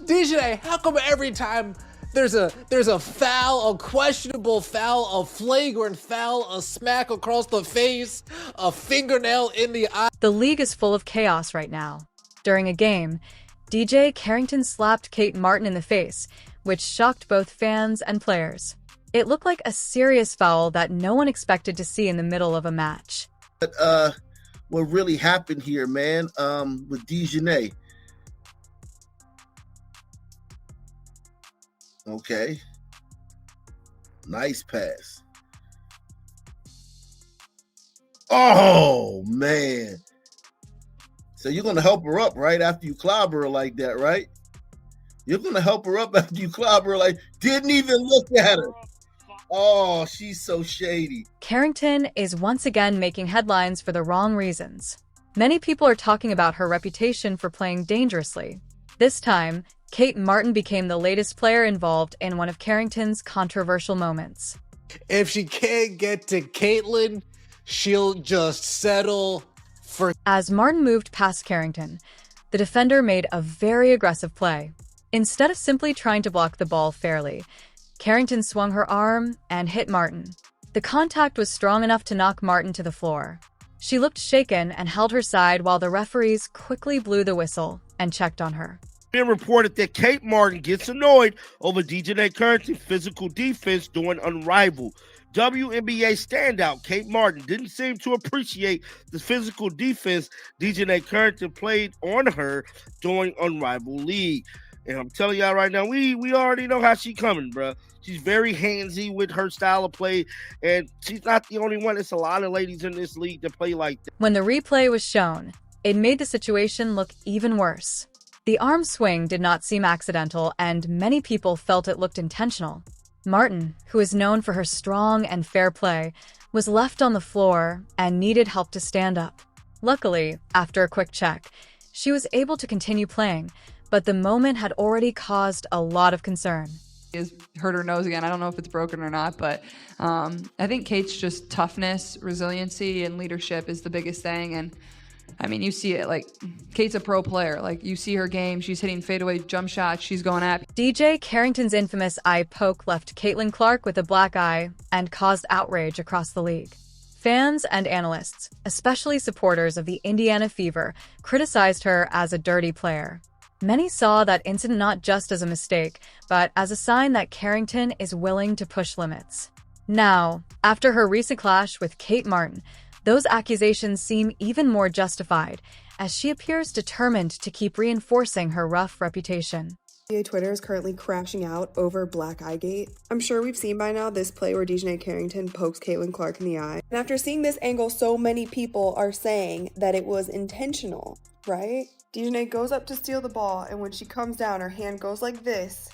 DJ, how come every time there's a foul, a questionable foul, a flagrant foul, a smack across the face, a fingernail in the eye? The league is full of chaos right now. During a game, DJ Carrington slapped Kate Martin in the face, which shocked both fans and players. It looked like a serious foul that no one expected to see in the middle of a match. What really happened here, man, with Dejanay. Okay. Nice pass. Oh, man. So you're going to help her up right after you clobber her like that, right? You're going to help her up after you clobber her like, didn't even look at her. Oh, she's so shady. Carrington is once again making headlines for the wrong reasons. Many people are talking about her reputation for playing dangerously. This time, Kate Martin became the latest player involved in one of Carrington's controversial moments. If she can't get to Caitlin, she'll just settle for... As Martin moved past Carrington, the defender made a very aggressive play. Instead of simply trying to block the ball fairly, Carrington swung her arm and hit Martin. The contact was strong enough to knock Martin to the floor. She looked shaken and held her side while the referees quickly blew the whistle and checked on her. Been reported that Kate Martin gets annoyed over DJ Carrington's physical defense during Unrivaled. WNBA standout Kate Martin didn't seem to appreciate the physical defense DJ Carrington played on her during Unrivaled League. And I'm telling y'all right now, we already know how she coming, bro. She's very handsy with her style of play, and she's not the only one. It's a lot of ladies in this league that play like that. When the replay was shown, it made the situation look even worse. The arm swing did not seem accidental, and many people felt it looked intentional. Martin, who is known for her strong and fair play, was left on the floor and needed help to stand up. Luckily, after a quick check, she was able to continue playing, but the moment had already caused a lot of concern. Has hurt her nose again. I don't know if it's broken or not, but I think Kate's just toughness, resiliency, and leadership is the biggest thing. And I mean, you see it, like, Kate's a pro player. Like, you see her game, she's hitting fadeaway jump shots, she's going at. DJ Carrington's infamous eye poke left Caitlin Clark with a black eye and caused outrage across the league. Fans and analysts, especially supporters of the Indiana Fever, criticized her as a dirty player. Many saw that incident not just as a mistake, but as a sign that Carrington is willing to push limits. Now, after her recent clash with Kate Martin, those accusations seem even more justified, as she appears determined to keep reinforcing her rough reputation. Twitter is currently crashing out over Black Eye Gate. I'm sure we've seen by now this play where DJ Carrington pokes Caitlin Clark in the eye. And after seeing this angle, so many people are saying that it was intentional, right? DJ goes up to steal the ball, and when she comes down, her hand goes like this,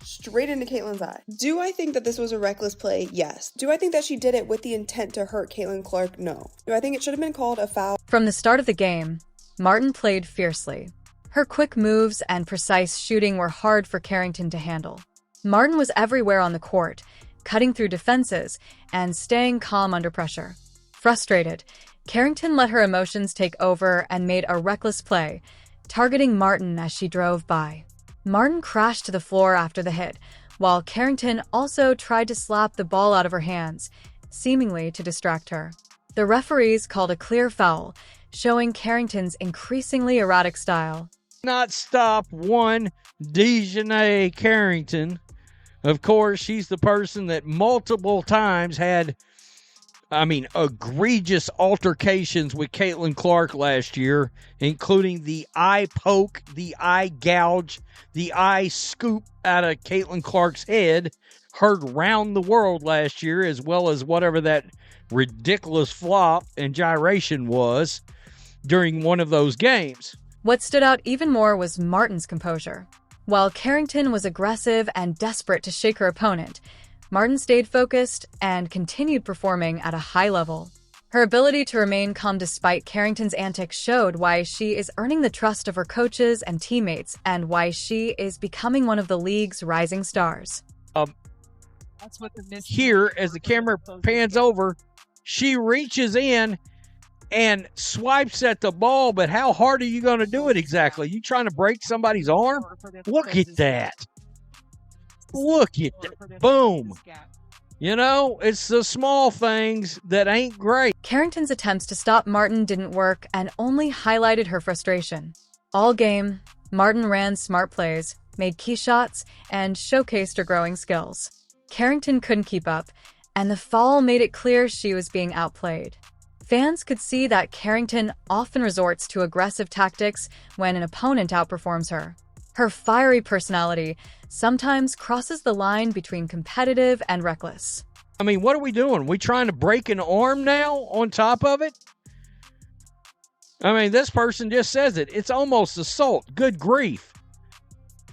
straight into Caitlin's eye. Do I think that this was a reckless play? Yes. Do I think that she did it with the intent to hurt Caitlin Clark? No. Do I think it should have been called a foul? From the start of the game, Martin played fiercely. Her quick moves and precise shooting were hard for Carrington to handle. Martin was everywhere on the court, cutting through defenses and staying calm under pressure. Frustrated, Carrington let her emotions take over and made a reckless play, targeting Martin as she drove by. Martin crashed to the floor after the hit, while Carrington also tried to slap the ball out of her hands, seemingly to distract her. The referees called a clear foul, showing Carrington's increasingly erratic style. Not stop one Dejanay Carrington. Of course, she's the person that multiple times had, egregious altercations with Caitlin Clark last year, including the eye poke, the eye gouge, the eye scoop out of Caitlin Clark's head, heard round the world last year, as well as whatever that ridiculous flop and gyration was during one of those games. What stood out even more was Martin's composure. While Carrington was aggressive and desperate to shake her opponent, Martin stayed focused and continued performing at a high level. Her ability to remain calm despite Carrington's antics showed why she is earning the trust of her coaches and teammates and why she is becoming one of the league's rising stars. Here, as the camera pans over, she reaches in and swipes at the ball, but how hard are you going to do it exactly? You trying to break somebody's arm? Look at that. Look at that. Boom. You know, it's the small things that ain't great. Carrington's attempts to stop Martin didn't work and only highlighted her frustration. All game, Martin ran smart plays, made key shots, and showcased her growing skills. Carrington couldn't keep up, and the foul made it clear she was being outplayed. Fans could see that Carrington often resorts to aggressive tactics when an opponent outperforms her. Her fiery personality sometimes crosses the line between competitive and reckless. What are we doing? We trying to break an arm now on top of it? This person just says it. It's almost assault. Good grief.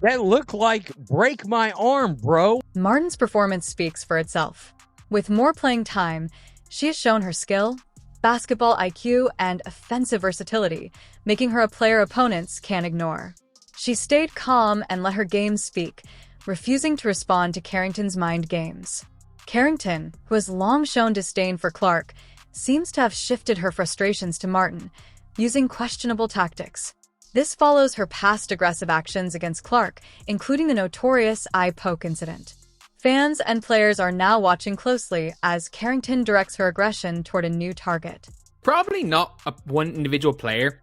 That looked like break my arm, bro. Martin's performance speaks for itself. With more playing time, she has shown her skill, basketball IQ, and offensive versatility, making her a player opponents can't ignore. She stayed calm and let her game speak, refusing to respond to Carrington's mind games. Carrington, who has long shown disdain for Clark, seems to have shifted her frustrations to Martin, using questionable tactics. This follows her past aggressive actions against Clark, including the notorious eye poke incident. Fans and players are now watching closely as Carrington directs her aggression toward a new target. Probably not one individual player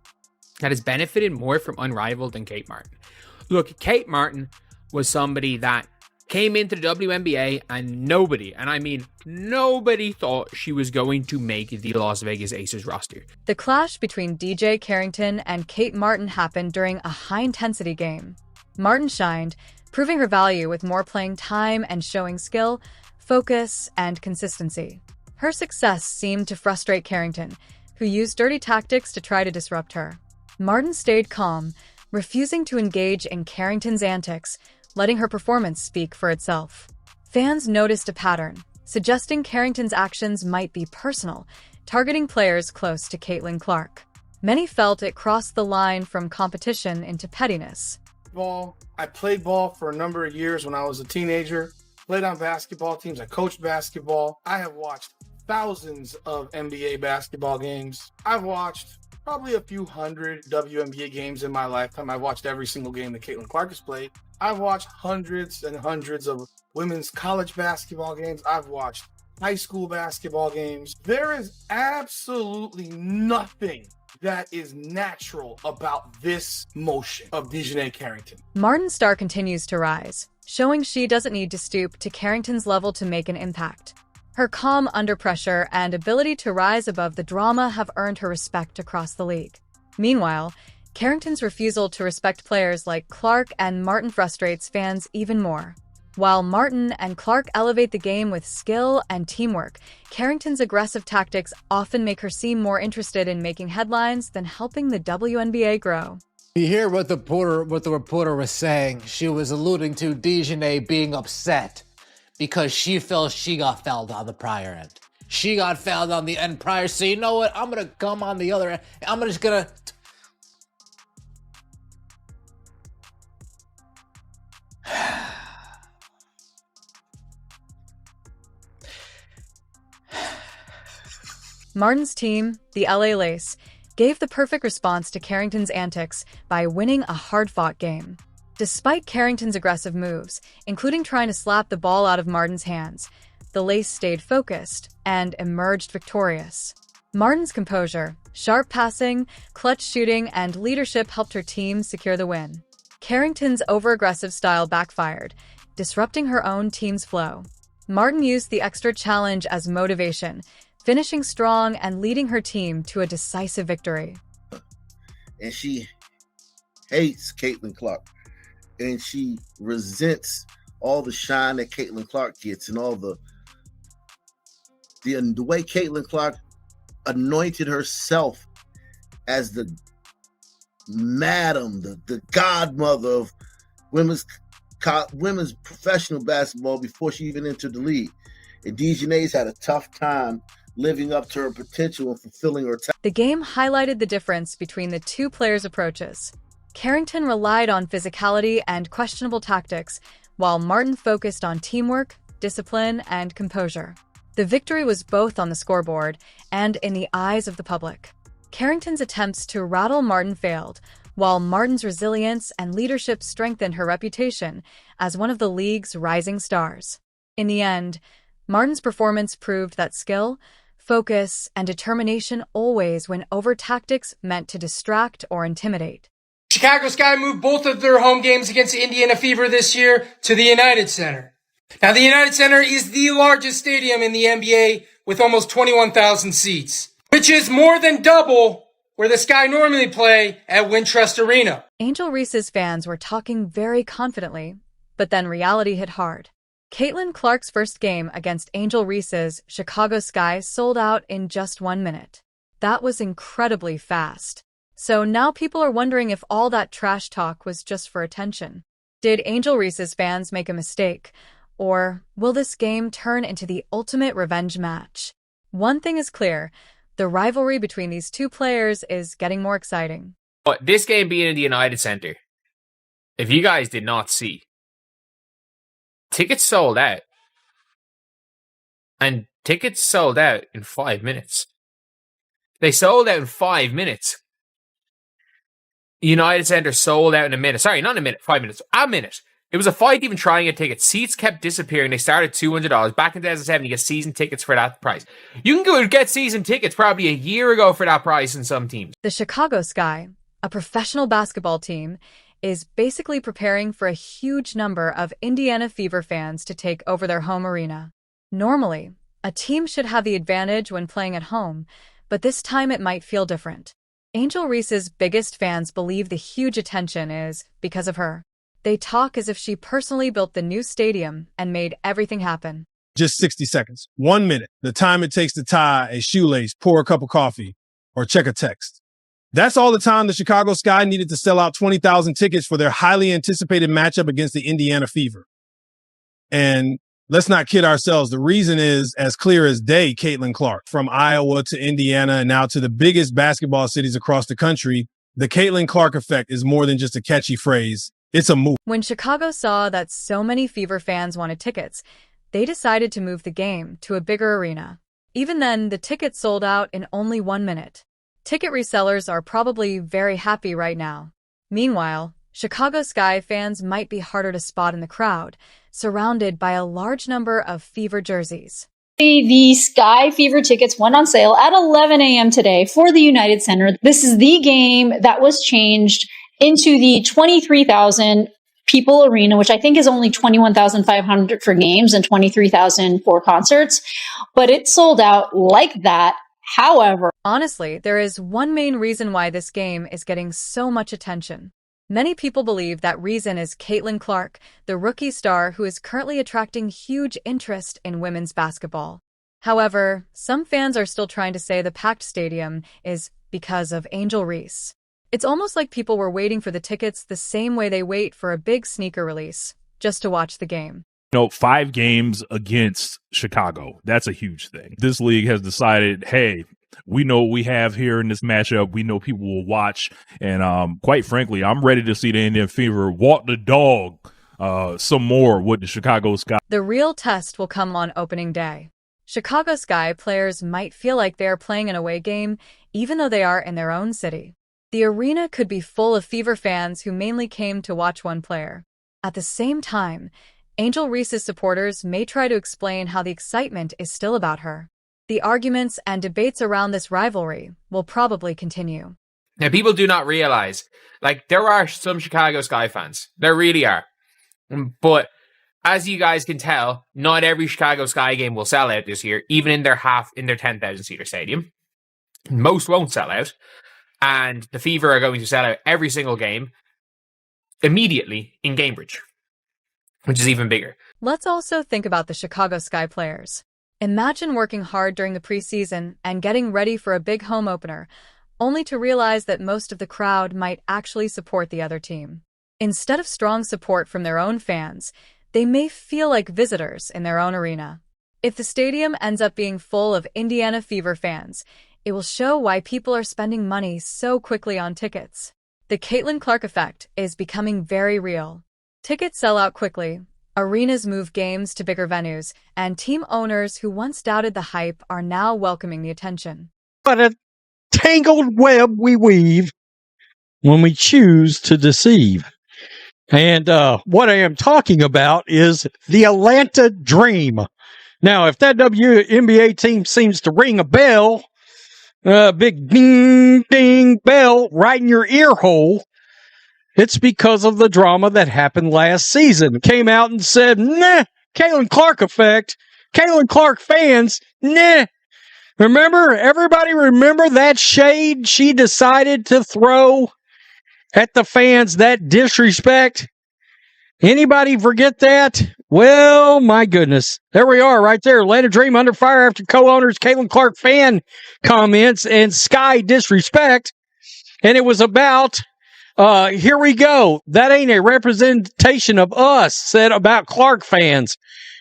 that has benefited more from Unrivaled than Kate Martin. Look, Kate Martin was somebody that came into the WNBA and nobody, and I mean nobody, thought she was going to make the Las Vegas Aces roster. The clash between DJ Carrington and Kate Martin happened during a high-intensity game. Martin shined, proving her value with more playing time and showing skill, focus, and consistency. Her success seemed to frustrate Carrington, who used dirty tactics to try to disrupt her. Martin stayed calm, refusing to engage in Carrington's antics, letting her performance speak for itself. Fans noticed a pattern, suggesting Carrington's actions might be personal, targeting players close to Caitlin Clark. Many felt it crossed the line from competition into pettiness. I played ball for a number of years when I was a teenager, played on basketball teams, I coached basketball. I have watched thousands of NBA basketball games. I've watched probably a few hundred WNBA games in my lifetime. I've watched every single game that Caitlin Clark has played. I've watched hundreds and hundreds of women's college basketball games. I've watched high school basketball games. There is absolutely nothing that is natural about this motion of Dejanay Carrington. Martin's star continues to rise, showing she doesn't need to stoop to Carrington's level to make an impact. Her calm under pressure and ability to rise above the drama have earned her respect across the league. Meanwhile, Carrington's refusal to respect players like Clark and Martin frustrates fans even more. While Martin and Clark elevate the game with skill and teamwork, Carrington's aggressive tactics often make her seem more interested in making headlines than helping the WNBA grow. You hear what the reporter was saying. She was alluding to Dejanay being upset because she felt she got fouled on the prior end. She got fouled on the end prior, so you know what? I'm going to come on the other end. I'm just going to... Martin's team, the LA Lace, gave the perfect response to Carrington's antics by winning a hard-fought game. Despite Carrington's aggressive moves, including trying to slap the ball out of Martin's hands, the Lace stayed focused and emerged victorious. Martin's composure, sharp passing, clutch shooting, and leadership helped her team secure the win. Carrington's over-aggressive style backfired, disrupting her own team's flow. Martin used the extra challenge as motivation, finishing strong and leading her team to a decisive victory. And she hates Caitlin Clark. And she resents all the shine that Caitlin Clark gets and all the way Caitlin Clark anointed herself as the madam, the godmother of women's professional basketball before she even entered the league. And DeJounet's had a tough time living up to her potential and fulfilling her The game highlighted the difference between the two players' approaches. Carrington relied on physicality and questionable tactics, while Martin focused on teamwork, discipline, and composure. The victory was both on the scoreboard and in the eyes of the public. Carrington's attempts to rattle Martin failed, while Martin's resilience and leadership strengthened her reputation as one of the league's rising stars. In the end, Martin's performance proved that skill, focus, and determination always win over tactics meant to distract or intimidate. Chicago Sky moved both of their home games against Indiana Fever this year to the United Center. Now, the United Center is the largest stadium in the NBA with almost 21,000 seats, which is more than double where the Sky normally play at Wintrust Arena. Angel Reese's fans were talking very confidently, but then reality hit hard. Caitlin Clark's first game against Angel Reese's Chicago Sky sold out in just 1 minute. That was incredibly fast. So now people are wondering if all that trash talk was just for attention. Did Angel Reese's fans make a mistake? Or will this game turn into the ultimate revenge match? One thing is clear, the rivalry between these two players is getting more exciting. But this game being in the United Center, if you guys did not see, tickets sold out. And tickets sold out in 5 minutes. They sold out in 5 minutes. United Center sold out in a minute. Sorry, not a minute, 5 minutes. A minute. It was a fight even trying to get tickets. Seats kept disappearing. They started $200. Back in 2007, you get season tickets for that price. You can go get season tickets probably a year ago for that price in some teams. The Chicago Sky, a professional basketball team, is basically preparing for a huge number of Indiana Fever fans to take over their home arena. Normally, a team should have the advantage when playing at home, but this time it might feel different. Angel Reese's biggest fans believe the huge attention is because of her. They talk as if she personally built the new stadium and made everything happen. Just 60 seconds, 1 minute, the time it takes to tie a shoelace, pour a cup of coffee, or check a text. That's all the time the Chicago Sky needed to sell out 20,000 tickets for their highly anticipated matchup against the Indiana Fever. And let's not kid ourselves. The reason is as clear as day. Caitlin Clark, from Iowa to Indiana and now to the biggest basketball cities across the country, the Caitlin Clark effect is more than just a catchy phrase. It's a move. When Chicago saw that so many Fever fans wanted tickets, they decided to move the game to a bigger arena. Even then, the tickets sold out in only 1 minute. Ticket resellers are probably very happy right now. Meanwhile, Chicago Sky fans might be harder to spot in the crowd, surrounded by a large number of Fever jerseys. The Sky Fever tickets went on sale at 11 a.m. today for the United Center. This is the game that was changed into the 23,000 people arena, which I think is only 21,500 for games and 23,000 for concerts. But it sold out like that. However, honestly, there is one main reason why this game is getting so much attention. Many people believe that reason is Caitlin Clark, the rookie star who is currently attracting huge interest in women's basketball. However, some fans are still trying to say the packed stadium is because of Angel Reese. It's almost like people were waiting for the tickets the same way they wait for a big sneaker release, just to watch the game. 5 games against Chicago. That's a huge thing. This league has decided, hey, we know what we have here in this matchup. We know people will watch. And quite frankly, I'm ready to see the Indiana Fever walk the dog some more with the Chicago Sky. The real test will come on opening day. Chicago Sky players might feel like they are playing an away game, even though they are in their own city. The arena could be full of Fever fans who mainly came to watch one player. At the same time, Angel Reese's supporters may try to explain how the excitement is still about her. The arguments and debates around this rivalry will probably continue. Now, people do not realize, like, there are some Chicago Sky fans. There really are. But as you guys can tell, not every Chicago Sky game will sell out this year, even in their 10,000 seater stadium. Most won't sell out. And the Fever are going to sell out every single game immediately in Cambridge, which is even bigger. Let's also think about the Chicago Sky players. Imagine working hard during the preseason and getting ready for a big home opener, only to realize that most of the crowd might actually support the other team. Instead of strong support from their own fans, they may feel like visitors in their own arena. If the stadium ends up being full of Indiana Fever fans, it will show why people are spending money so quickly on tickets. The Caitlin Clark effect is becoming very real. Tickets sell out quickly, arenas move games to bigger venues, and team owners who once doubted the hype are now welcoming the attention. But a tangled web we weave when we choose to deceive. And what I am talking about is the Atlanta Dream. Now, if that WNBA team seems to ring a bell, big ding, ding bell right in your ear hole, it's because of the drama that happened last season. Came out and said, nah, Caitlin Clark effect. Caitlin Clark fans, nah. Everybody remember that shade she decided to throw at the fans, that disrespect? Anybody forget that? Well, my goodness. There we are right there. Atlanta Dream under fire after co-owners Caitlin Clark fan comments and Sky disrespect. And it was about, here we go. That ain't a representation of us, said about Clark fans.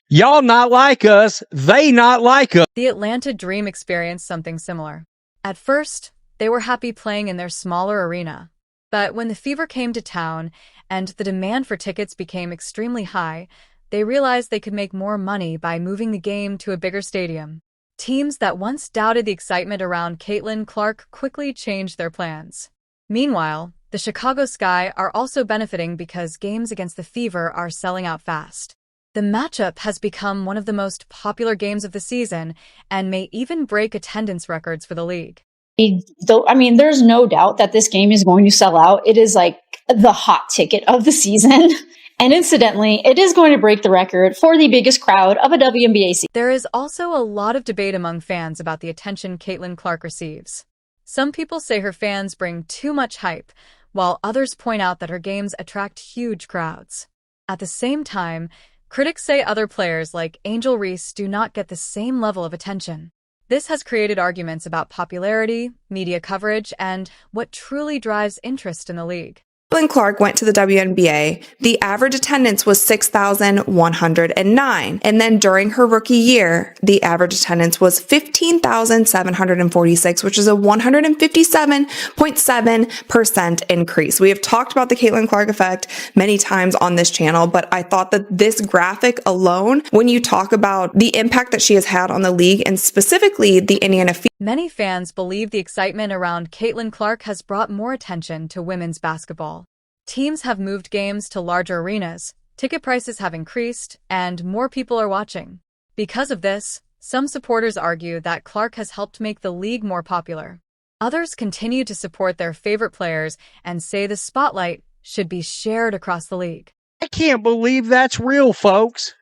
Y'all not like us. They not like us. The Atlanta Dream experienced something similar. At first, they were happy playing in their smaller arena. But when the Fever came to town and the demand for tickets became extremely high, they realized they could make more money by moving the game to a bigger stadium. Teams that once doubted the excitement around Caitlin Clark quickly changed their plans. Meanwhile, the Chicago Sky are also benefiting because games against the Fever are selling out fast. The matchup has become one of the most popular games of the season and may even break attendance records for the league. There's no doubt that this game is going to sell out. It is like the hot ticket of the season. And incidentally, it is going to break the record for the biggest crowd of a WNBA season. There is also a lot of debate among fans about the attention Caitlin Clark receives. Some people say her fans bring too much hype, while others point out that her games attract huge crowds. At the same time, critics say other players like Angel Reese do not get the same level of attention. This has created arguments about popularity, media coverage, and what truly drives interest in the league. Caitlin Clark went to the WNBA, the average attendance was 6,109. And then during her rookie year, the average attendance was 15,746, which is a 157.7% increase. We have talked about the Caitlin Clark effect many times on this channel, but I thought that this graphic alone, when you talk about the impact that she has had on the league and specifically the Indiana Fever. Many fans believe the excitement around Caitlin Clark has brought more attention to women's basketball. Teams have moved games to larger arenas, ticket prices have increased, and more people are watching. Because of this, some supporters argue that Clark has helped make the league more popular. Others continue to support their favorite players and say the spotlight should be shared across the league. I can't believe that's real, folks.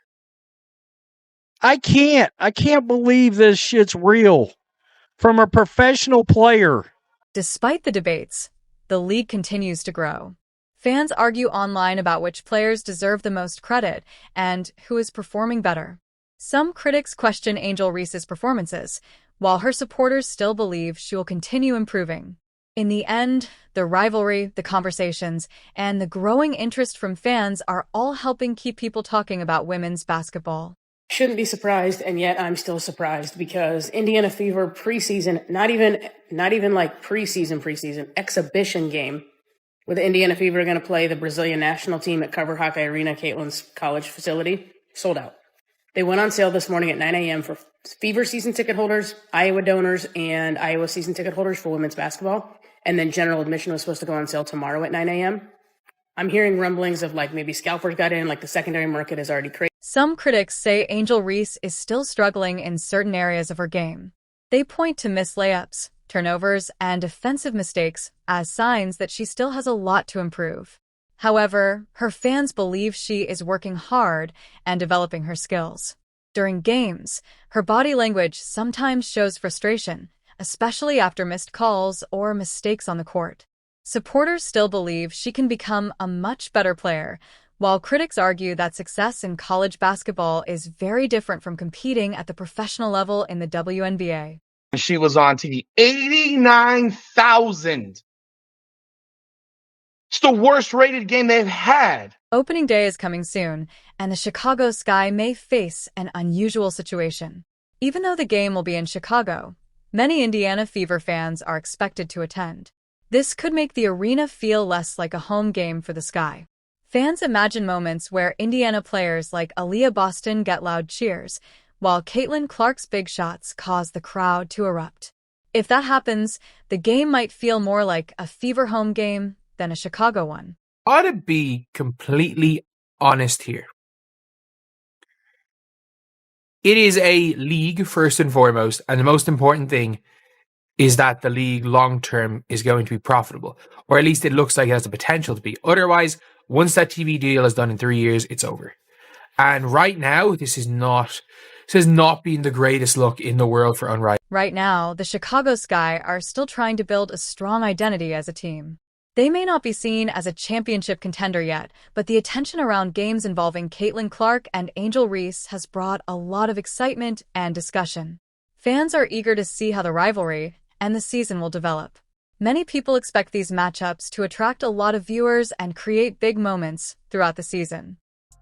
I can't believe this shit's real. From a professional player. Despite the debates, the league continues to grow. Fans argue online about which players deserve the most credit and who is performing better. Some critics question Angel Reese's performances, while her supporters still believe she will continue improving. In the end, the rivalry, the conversations, and the growing interest from fans are all helping keep people talking about women's basketball. Shouldn't be surprised, and yet I'm still surprised because Indiana Fever preseason, not even like preseason, exhibition game with the Indiana Fever are going to play the Brazilian national team at Cover Hawkeye Arena, Caitlin's college facility, sold out. They went on sale this morning at 9 a.m. for Fever season ticket holders, Iowa donors, and Iowa season ticket holders for women's basketball. And then general admission was supposed to go on sale tomorrow at 9 a.m. I'm hearing rumblings of like maybe scalpers got in, like the secondary market is already crazy. Some critics say Angel Reese is still struggling in certain areas of her game. They point to missed layups, turnovers, and defensive mistakes as signs that she still has a lot to improve. However, her fans believe she is working hard and developing her skills. During games, her body language sometimes shows frustration, especially after missed calls or mistakes on the court. Supporters still believe she can become a much better player, while critics argue that success in college basketball is very different from competing at the professional level in the WNBA. She was on TV. 89,000. It's the worst rated game they've had. Opening day is coming soon, and the Chicago Sky may face an unusual situation. Even though the game will be in Chicago, many Indiana Fever fans are expected to attend. This could make the arena feel less like a home game for the Sky. Fans imagine moments where Indiana players like Aaliyah Boston get loud cheers, while Caitlin Clark's big shots cause the crowd to erupt. If that happens, the game might feel more like a Fever home game than a Chicago one. I ought to be completely honest here. It is a league, first and foremost, and the most important thing is that the league long-term is going to be profitable, or at least it looks like it has the potential to be. Otherwise, once that TV deal is done in 3 years, it's over. And right now, this has not been the greatest look in the world for Unrivaled. Right now, the Chicago Sky are still trying to build a strong identity as a team. They may not be seen as a championship contender yet, but the attention around games involving Caitlin Clark and Angel Reese has brought a lot of excitement and discussion. Fans are eager to see how the rivalry and the season will develop. Many people expect these matchups to attract a lot of viewers and create big moments throughout the season.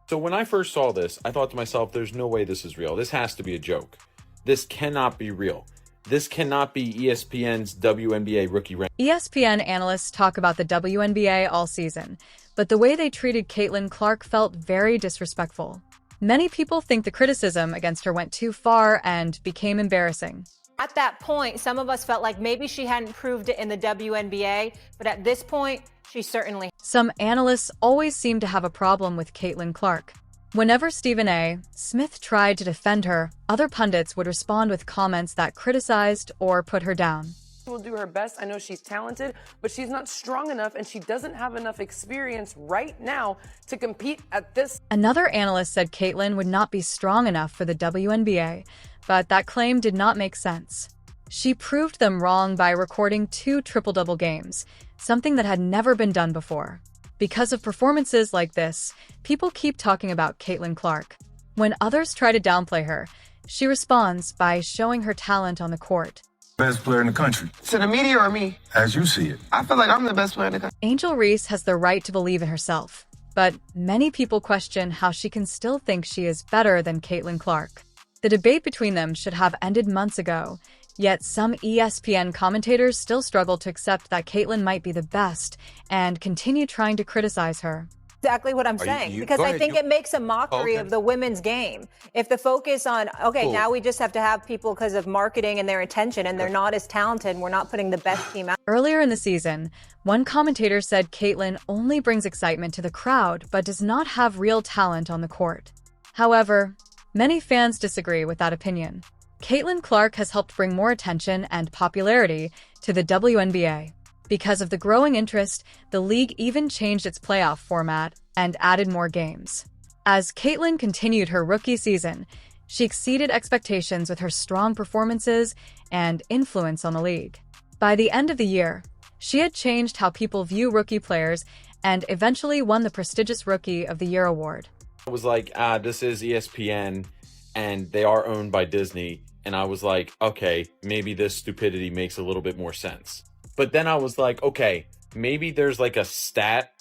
So when I first saw this, I thought to myself, there's no way this is real. This has to be a joke. This cannot be real. This cannot be ESPN's WNBA rookie rank. ESPN analysts talk about the WNBA all season, but the way they treated Caitlin Clark felt very disrespectful. Many people think the criticism against her went too far and became embarrassing. At that point, some of us felt like maybe she hadn't proved it in the WNBA, but at this point, she certainly. Some analysts always seem to have a problem with Caitlin Clark. Whenever Stephen A. Smith tried to defend her, other pundits would respond with comments that criticized or put her down. Will do her best. I know she's talented, but she's not strong enough and she doesn't have enough experience right now to compete at this. Another analyst said Caitlin would not be strong enough for the WNBA, but that claim did not make sense. She proved them wrong by recording 2 triple-double games, something that had never been done before. Because of performances like this, people keep talking about Caitlin Clark. When others try to downplay her, she responds by showing her talent on the court. Best player in the country. To the media or me? As you see it. I feel like I'm the best player in the country. Angel Reese has the right to believe in herself, but many people question how she can still think she is better than Caitlin Clark. The debate between them should have ended months ago, yet some ESPN commentators still struggle to accept that Caitlin might be the best and continue trying to criticize her. Exactly what I'm saying, because I think it makes a mockery of the women's game. If the focus on, now we just have to have people because of marketing and their attention, and they're not as talented, and we're not putting the best team out. Earlier in the season, one commentator said Caitlin only brings excitement to the crowd but does not have real talent on the court. However, many fans disagree with that opinion. Caitlin Clark has helped bring more attention and popularity to the WNBA. Because of the growing interest, the league even changed its playoff format and added more games. As Caitlin continued her rookie season, she exceeded expectations with her strong performances and influence on the league. By the end of the year, she had changed how people view rookie players and eventually won the prestigious Rookie of the Year award. I was like, this is ESPN, and they are owned by Disney. And I was like, okay, maybe this stupidity makes a little bit more sense. But then I was like, okay, maybe there's like a stat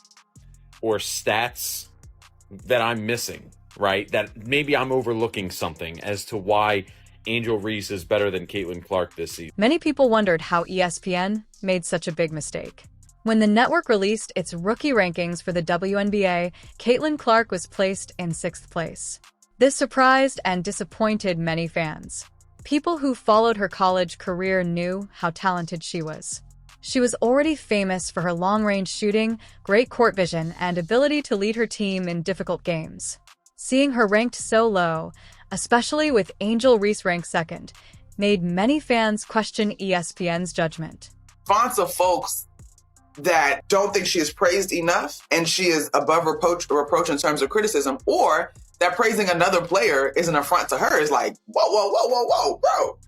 or stats that I'm missing, right? That maybe I'm overlooking something as to why Angel Reese is better than Caitlin Clark this season. Many people wondered how ESPN made such a big mistake. When the network released its rookie rankings for the WNBA, Caitlin Clark was placed in 6th place. This surprised and disappointed many fans. People who followed her college career knew how talented she was. She was already famous for her long-range shooting, great court vision, and ability to lead her team in difficult games. Seeing her ranked so low, especially with Angel Reese ranked second, made many fans question ESPN's judgment. Response of folks that don't think she is praised enough and she is above reproach in terms of criticism, or that praising another player is an affront to her is like, whoa, bro.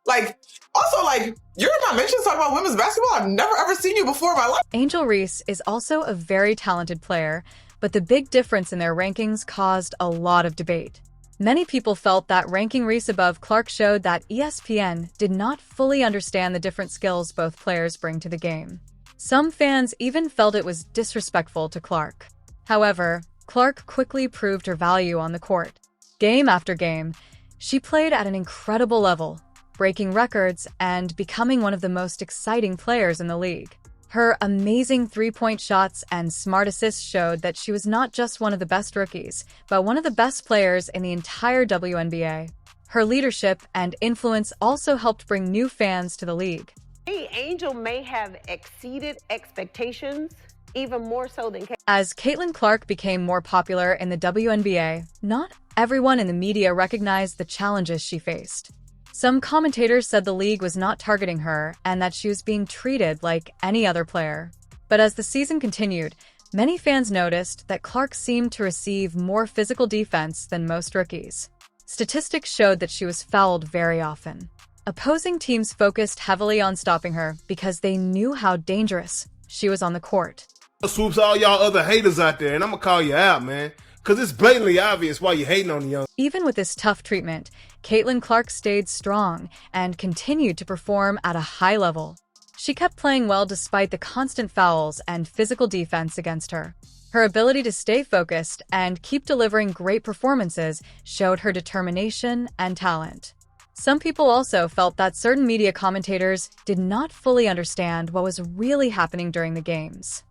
Like, also, like, you're in my mentions talking about women's basketball. I've never ever seen you before in my life. Angel Reese is also a very talented player, but the big difference in their rankings caused a lot of debate. Many people felt that ranking Reese above Clark showed that ESPN did not fully understand the different skills both players bring to the game. Some fans even felt it was disrespectful to Clark. However, Clark quickly proved her value on the court. Game after game, she played at an incredible level, breaking records and becoming one of the most exciting players in the league. Her amazing three-point shots and smart assists showed that she was not just one of the best rookies, but one of the best players in the entire WNBA. Her leadership and influence also helped bring new fans to the league. Angel may have exceeded expectations, even more so than As Caitlin Clark became more popular in the WNBA, not everyone in the media recognized the challenges she faced. Some commentators said the league was not targeting her and that she was being treated like any other player. But as the season continued, many fans noticed that Clark seemed to receive more physical defense than most rookies. Statistics showed that she was fouled very often. Opposing teams focused heavily on stopping her because they knew how dangerous she was on the court. Swoops all y'all other haters out there, and I'm gonna call you out, man. Because it's blatantly obvious why you're hating on the young. Even with this tough treatment, Caitlin Clark stayed strong and continued to perform at a high level. She kept playing well despite the constant fouls and physical defense against her. Her ability to stay focused and keep delivering great performances showed her determination and talent. Some people also felt that certain media commentators did not fully understand what was really happening during the games.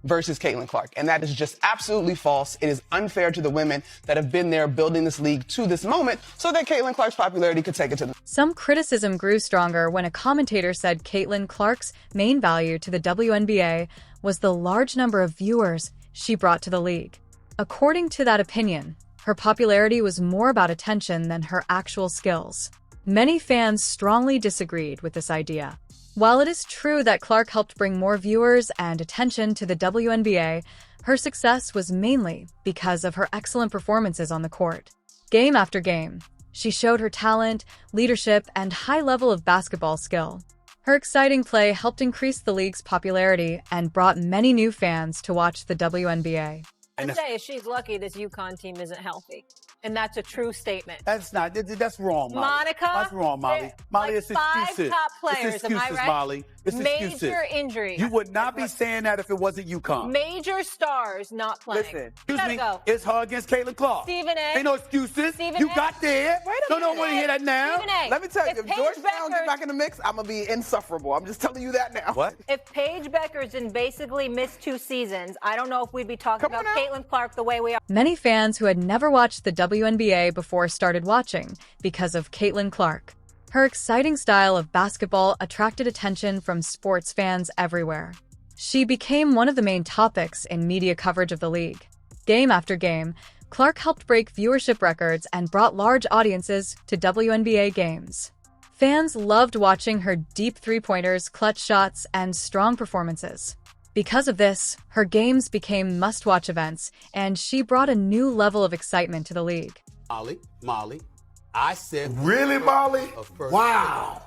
Versus Caitlin Clark. And that is just absolutely false. It is unfair to the women that have been there building this league to this moment so that Caitlin Clark's popularity could take it to the... Some criticism grew stronger when a commentator said Caitlin Clark's main value to the WNBA was the large number of viewers she brought to the league. According to that opinion, her popularity was more about attention than her actual skills. Many fans strongly disagreed with this idea. While it is true that Clark helped bring more viewers and attention to the WNBA, her success was mainly because of her excellent performances on the court. Game after game, she showed her talent, leadership, and high level of basketball skill. Her exciting play helped increase the league's popularity and brought many new fans to watch the WNBA. I'd say she's lucky this UConn team isn't healthy. And that's a true statement. That's wrong, Molly. Monica? That's wrong, Molly. Molly, like it's excuses. 5 top players, it's excuses, am I right? Molly. It's excuses. Major injuries. You would not be saying that if it wasn't UConn. Major stars not playing. Listen, excuse me, it's her against Caitlin Clark. Stephen A. Ain't no excuses. Stephen you A. got there. Don't want to hear that now. Stephen A. Let me tell you, if Paige Georgetown get back in the mix, I'm going to be insufferable. I'm just telling you that now. What? If Paige Beckers didn't basically miss 2 seasons, I don't know if we'd be talking about Caitlin Clark the way we are. Many fans who had never watched the WNBA before started watching because of Caitlin Clark. Her exciting style of basketball attracted attention from sports fans everywhere. She became one of the main topics in media coverage of the league. Game after game, Clark helped break viewership records and brought large audiences to WNBA games. Fans loved watching her deep three-pointers, clutch shots, and strong performances. Because of this, her games became must-watch events, and she brought a new level of excitement to the league. Molly, I said... Really, Molly? Wow.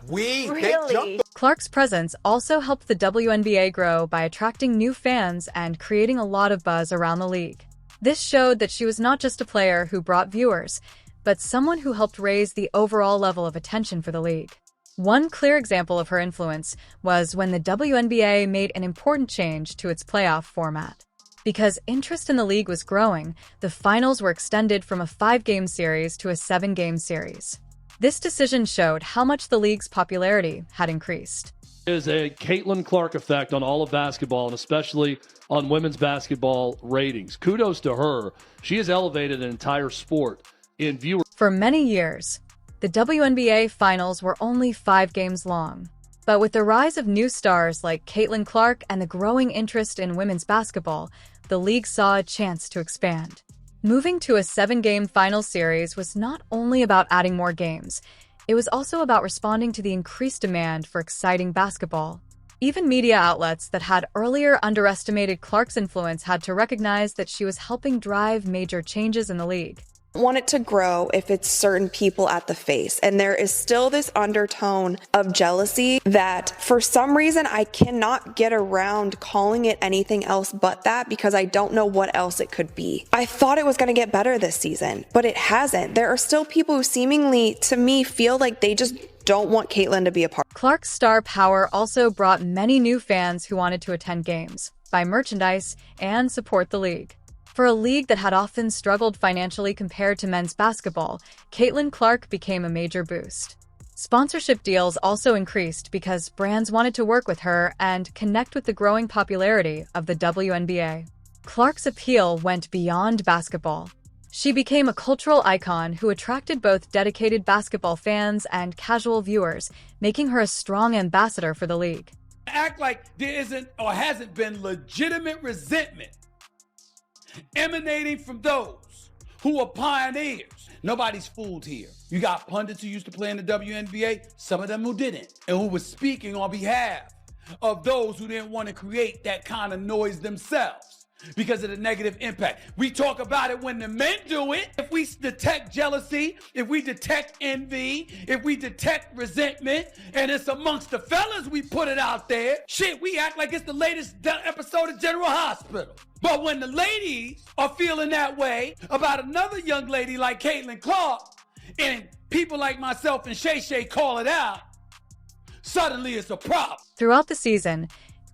Clark's presence also helped the WNBA grow by attracting new fans and creating a lot of buzz around the league. This showed that she was not just a player who brought viewers, but someone who helped raise the overall level of attention for the league. One clear example of her influence was when the WNBA made an important change to its playoff format. Because interest in the league was growing, the finals were extended from a 5-game series to a 7-game series. This decision showed how much the league's popularity had increased. There's a Caitlin Clark effect on all of basketball, and especially on women's basketball ratings. Kudos to her. She has elevated an entire sport in viewer. For many years, the WNBA finals were only 5 games long. But with the rise of new stars like Caitlin Clark and the growing interest in women's basketball, the league saw a chance to expand. Moving to a 7-game final series was not only about adding more games, it was also about responding to the increased demand for exciting basketball. Even media outlets that had earlier underestimated Clark's influence had to recognize that she was helping drive major changes in the league. Want it to grow if it's certain people at the face. And there is still this undertone of jealousy that for some reason I cannot get around calling it anything else but that, because I don't know what else it could be. I thought it was going to get better this season, but it hasn't. There are still people who seemingly, to me, feel like they just don't want Caitlyn to be a part. Clark's star power also brought many new fans who wanted to attend games, buy merchandise, and support the league. For a league that had often struggled financially compared to men's basketball, Caitlyn Clark became a major boost. Sponsorship deals also increased because brands wanted to work with her and connect with the growing popularity of the WNBA. Clark's appeal went beyond basketball. She became a cultural icon who attracted both dedicated basketball fans and casual viewers, making her a strong ambassador for the league. Act like there isn't or hasn't been legitimate resentment emanating from those who are pioneers. Nobody's fooled here. You got pundits who used to play in the WNBA, some of them who didn't, and who was speaking on behalf of those who didn't want to create that kind of noise themselves because of the negative impact. We talk about it when the men do it. If we detect jealousy, if we detect envy, if we detect resentment, and it's amongst the fellas, we put it out there. Shit, we act like it's the latest episode of General Hospital. But when the ladies are feeling that way about another young lady like Caitlyn Clark, and people like myself and Shay Shay call it out, suddenly it's a problem. Throughout the season,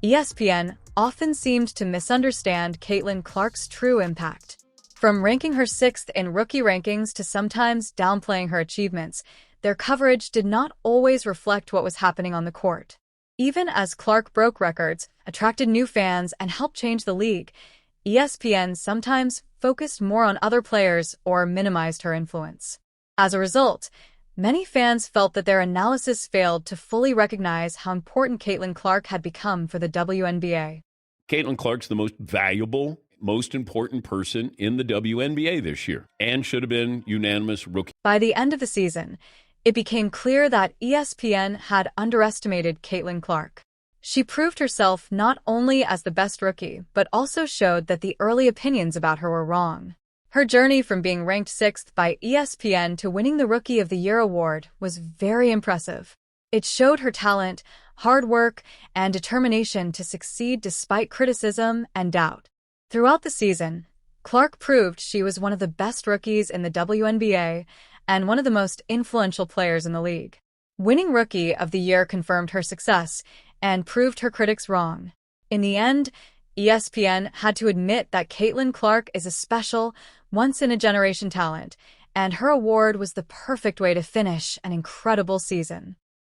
ESPN often seemed to misunderstand Caitlyn Clark's true impact. From ranking her 6th in rookie rankings to sometimes downplaying her achievements, their coverage did not always reflect what was happening on the court. Even as Clark broke records, attracted new fans, and helped change the league, ESPN sometimes focused more on other players or minimized her influence. As a result, many fans felt that their analysis failed to fully recognize how important Caitlyn Clark had become for the WNBA. Caitlyn Clark's the most valuable, most important person in the WNBA this year and should have been unanimous rookie. By the end of the season, it became clear that ESPN had underestimated Caitlyn Clark. She proved herself not only as the best rookie, but also showed that the early opinions about her were wrong. Her journey from being ranked 6th by ESPN to winning the Rookie of the Year award was very impressive. It showed her talent, hard work, and determination to succeed despite criticism and doubt. Throughout the season, Clark proved she was one of the best rookies in the WNBA and one of the most influential players in the league. Winning Rookie of the Year confirmed her success and proved her critics wrong. In the end, ESPN had to admit that Caitlyn Clark is a special, once-in-a-generation talent, and her award was the perfect way to finish an incredible season.